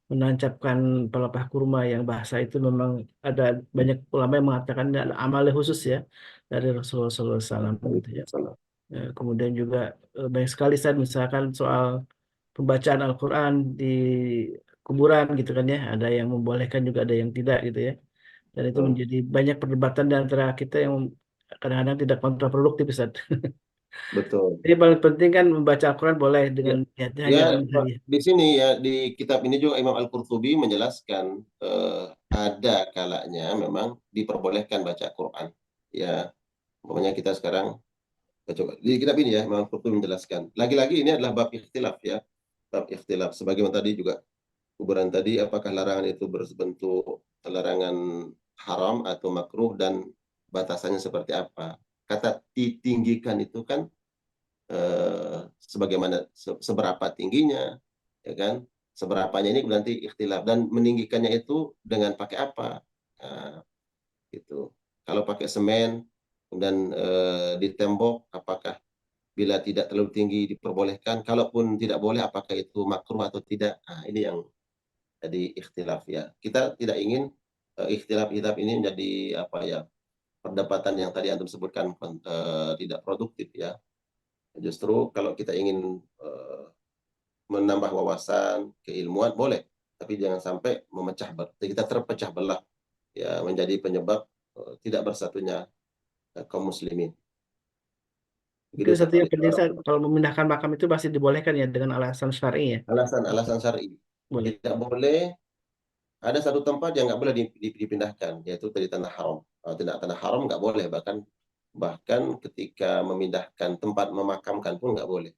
menancapkan pelepah kurma yang bahasa itu, memang ada banyak ulama yang mengatakan ini adalah amalnya khusus ya dari Rasulullah SAW gitu ya. Kemudian juga banyak sekali Ustaz, misalkan soal pembacaan Al-Quran di kuburan gitu kan ya, ada yang membolehkan juga ada yang tidak gitu ya, dan itu menjadi banyak perdebatan di antara kita yang kadang-kadang tidak kontraproduktif Ustaz. Betul. Jadi paling penting kan membaca Al-Quran boleh dengan niatnya hanya Ya, tadi. di sini ya, di kitab ini juga Imam Al-Qurtubi menjelaskan ada kalanya memang diperbolehkan baca Quran. Ya, pokoknya kita sekarang coba di kitab ini ya, Imam Al-Qurtubi menjelaskan. Lagi-lagi ini adalah bab ikhtilaf ya, bab ikhtilaf. Sebagaimana tadi juga kuburan tadi, apakah larangan itu berbentuk larangan haram atau makruh dan batasannya seperti apa? Kata ditinggikan itu kan sebagaimana seberapa tingginya, ya kan? Seberapanya ini nanti ikhtilaf, dan meninggikannya itu dengan pakai apa? Nah, gitu. Kalau pakai semen kemudian di tembok, apakah bila tidak terlalu tinggi diperbolehkan? Kalaupun tidak boleh, apakah itu makruh atau tidak? Nah, ini yang jadi ikhtilaf ya. Kita tidak ingin ikhtilaf ini menjadi apa ya, perdebatan yang tadi antum sebutkan tidak produktif ya. Justru kalau kita ingin menambah wawasan, keilmuan, boleh. Tapi jangan sampai kita terpecah belah ya, menjadi penyebab tidak bersatunya kaum muslimin. Mungkin satu yang penting Ustaz, kalau memindahkan makam itu masih dibolehkan ya dengan alasan syar'i ya. Alasan syar'i. Boleh. Tidak boleh. Ada satu tempat yang nggak boleh dipindahkan, yaitu dari tanah haram. Tidak, tanah haram nggak boleh, bahkan ketika memindahkan tempat memakamkan pun nggak boleh.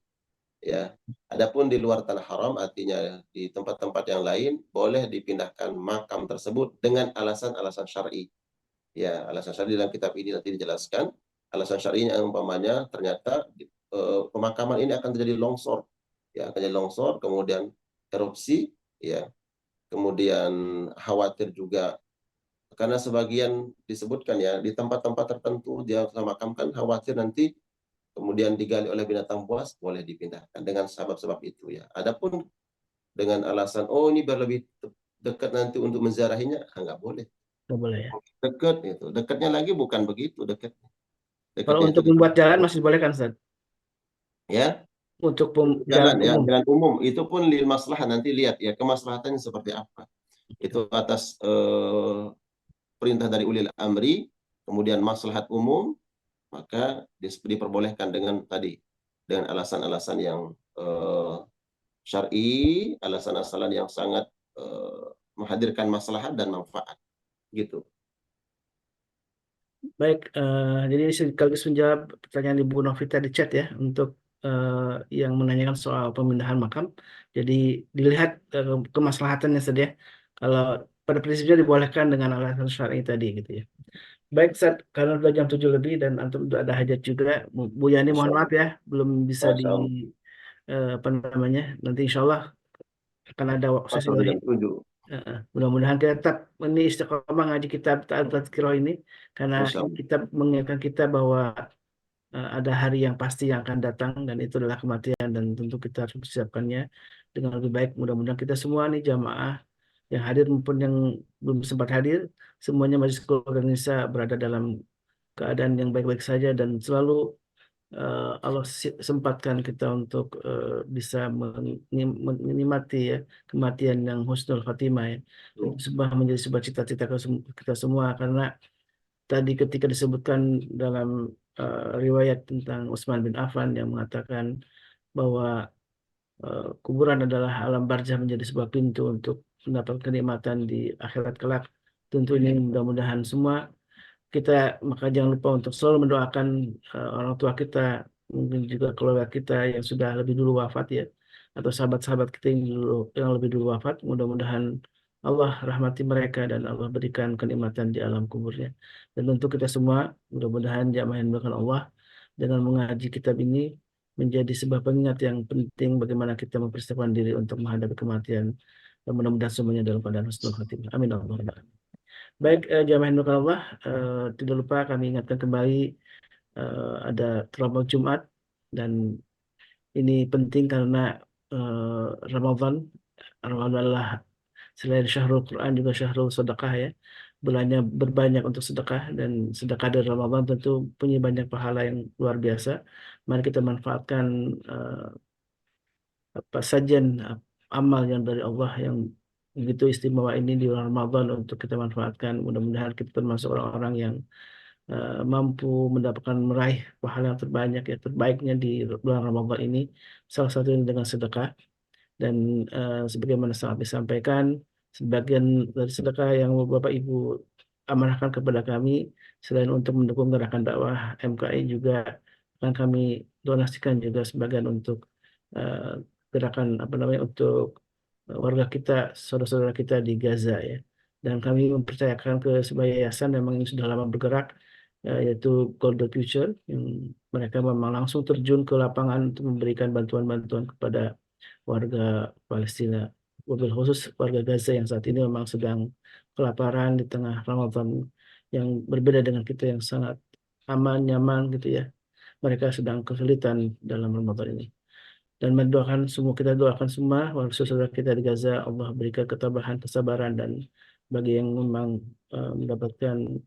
Ya, adapun di luar tanah haram, artinya di tempat-tempat yang lain, boleh dipindahkan makam tersebut dengan alasan-alasan syar'i. Ya, alasan syar'i dalam kitab ini nanti dijelaskan. Alasan syar'inya umpamanya ternyata pemakaman ini akan terjadi longsor, ya, akan jadi longsor, kemudian erupsi, ya, kemudian khawatir juga karena sebagian disebutkan ya di tempat-tempat tertentu dia makamkan, khawatir nanti kemudian digali oleh binatang buas, boleh dipindahkan dengan sebab-sebab itu ya. Adapun dengan alasan ini biar lebih dekat nanti untuk menziarahinya, nggak boleh. Nggak boleh ya. Dekat itu, dekatnya lagi bukan begitu dekatnya. Kalau untuk membuat jalan masih boleh kan Ustaz? Ya. Untuk jalan ya, umum. jalan umum itu pun lil maslahat, nanti lihat ya kemaslahatannya seperti apa. Itu atas perintah dari ulil amri, kemudian maslahat umum, maka diperbolehkan dengan tadi, dengan alasan-alasan yang syar'i, alasan-alasan yang sangat menghadirkan maslahat dan manfaat, gitu. Baik, jadi sekaligus menjawab pertanyaan Ibu Novita di chat ya, untuk yang menanyakan soal pemindahan makam. Jadi dilihat kemaslahatannya saja. Kalau pada prinsipnya dibolehkan dengan alasan syar'i tadi gitu ya. Baik, Ustaz, karena sudah jam 7 lebih dan antum sudah ada hajat juga, Bu Yani mohon maaf ya, belum bisa apa namanya, nanti insya Allah akan ada sesi lain. Mudah-mudahan kita tetap ini istiqomah ngaji kitab Tazkirah ini, karena kita mengingatkan kita bahwa ada hari yang pasti yang akan datang, dan itu adalah kematian, dan tentu kita harus mempersiapkannya dengan lebih baik. Mudah-mudahan kita semua nih jamaah yang hadir maupun yang belum sempat hadir, semuanya Majelis Keluarga Indonesia berada dalam keadaan yang baik-baik saja dan selalu Allah sempatkan kita untuk bisa menikmati ya kematian yang husnul khatimah ya. Menjadi sebuah cita-cita kita semua, karena tadi ketika disebutkan dalam riwayat tentang Utsman bin Affan yang mengatakan bahwa kuburan adalah alam barzah, menjadi sebuah pintu untuk mendapatkan kenikmatan di akhirat kelak. Tentu ini mudah-mudahan semua kita, maka jangan lupa untuk selalu mendoakan orang tua kita, mungkin juga keluarga kita yang sudah lebih dulu wafat ya, atau sahabat-sahabat kita yang lebih dulu wafat. Mudah-mudahan Allah rahmati mereka dan Allah berikan kenikmatan di alam kuburnya. Dan tentu kita semua mudah-mudahan jamaah yang dimuliakan Allah, dengan mengaji kitab ini menjadi sebuah pengingat yang penting bagaimana kita mempersiapkan diri untuk menghadapi kematian, dan mudah-mudahan semuanya dalam keadaan husnul khatimah. Amin ya rabbal alamin. Baik, jamaah yang dimuliakan Allah, tidak lupa kami ingatkan kembali ada terawih Jumat, dan ini penting karena Ramadan adalah selain syahrul Quran juga syahrul sedekah ya. Bulannya berbanyak untuk sedekah, dan sedekah dari Ramadan tentu punya banyak pahala yang luar biasa. Mari kita manfaatkan sajian amal yang dari Allah yang begitu istimewa ini di bulan Ramadan untuk kita manfaatkan. Mudah-mudahan kita termasuk orang-orang yang mampu meraih pahala yang terbanyak ya, terbaiknya di bulan Ramadan ini. Salah satunya dengan sedekah. Dan sebagaimana sangat disampaikan, sebagian dari sedekah yang Bapak Ibu amanahkan kepada kami, selain untuk mendukung gerakan dakwah MKI, juga akan kami donasikan juga sebagian untuk gerakan untuk warga kita, saudara-saudara kita di Gaza ya. Dan kami mempercayakan ke sebuah yayasan memang yang sudah lama bergerak, yaitu Golden Future, yang mereka memang langsung terjun ke lapangan untuk memberikan bantuan-bantuan kepada warga Palestina, wabil khusus warga Gaza yang saat ini memang sedang kelaparan di tengah Ramadan yang berbeda dengan kita yang sangat aman, nyaman gitu ya. Mereka sedang kesulitan dalam Ramadan ini. Dan kita doakan semua warga saudara kita di Gaza, Allah berikan ketabahan, kesabaran, dan bagi yang memang mendapatkan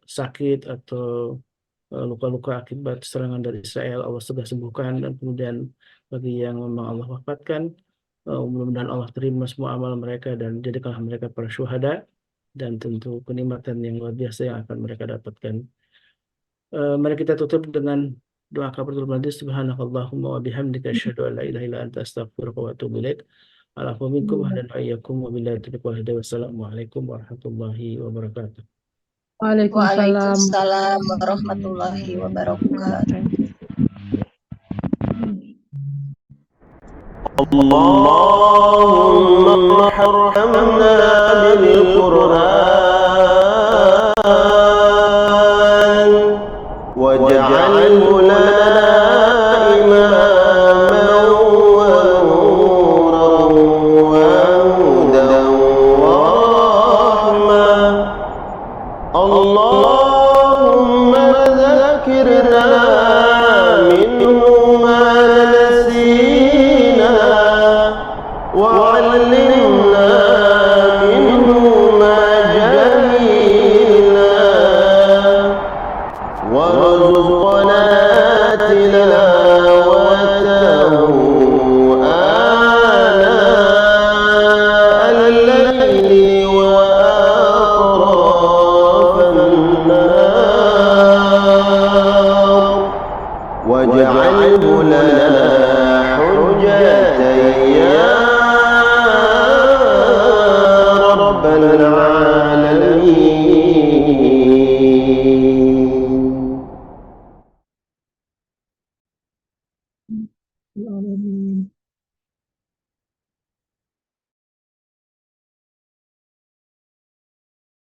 sakit atau luka-luka akibat serangan dari Israel, Allah segera sembuhkan. Dan kemudian bagi yang memang Allah wafatkan, mudah-mudahan Allah terima semua amal mereka dan jadikanlah mereka para syuhada, dan tentu kenikmatan yang luar biasa yang akan mereka dapatkan. Mari kita tutup dengan doa kafaratul majlis. Subhanakallahumma wa bihamdika asyhadu an la ilaha illa anta astaghfiruka wa atubu ilaik. Alaikum minkum wa iyyakum wa billahi taufiq wal hidayah. Wassalamualaikum warahmatullahi wabarakatuh. Waalaikumsalam warahmatullahi wabarakatuh. اللهم ارحمنا بالقرآن واجعله لنا إماما ونورا وهدى ورحمة. اللهم ذكرنا منه ما نسينا وعلمنا منه ما جهلنا وارزقنا تلاوته آناء الليل وأطراف النهار واجعله لنا حجة يا رب العالمين.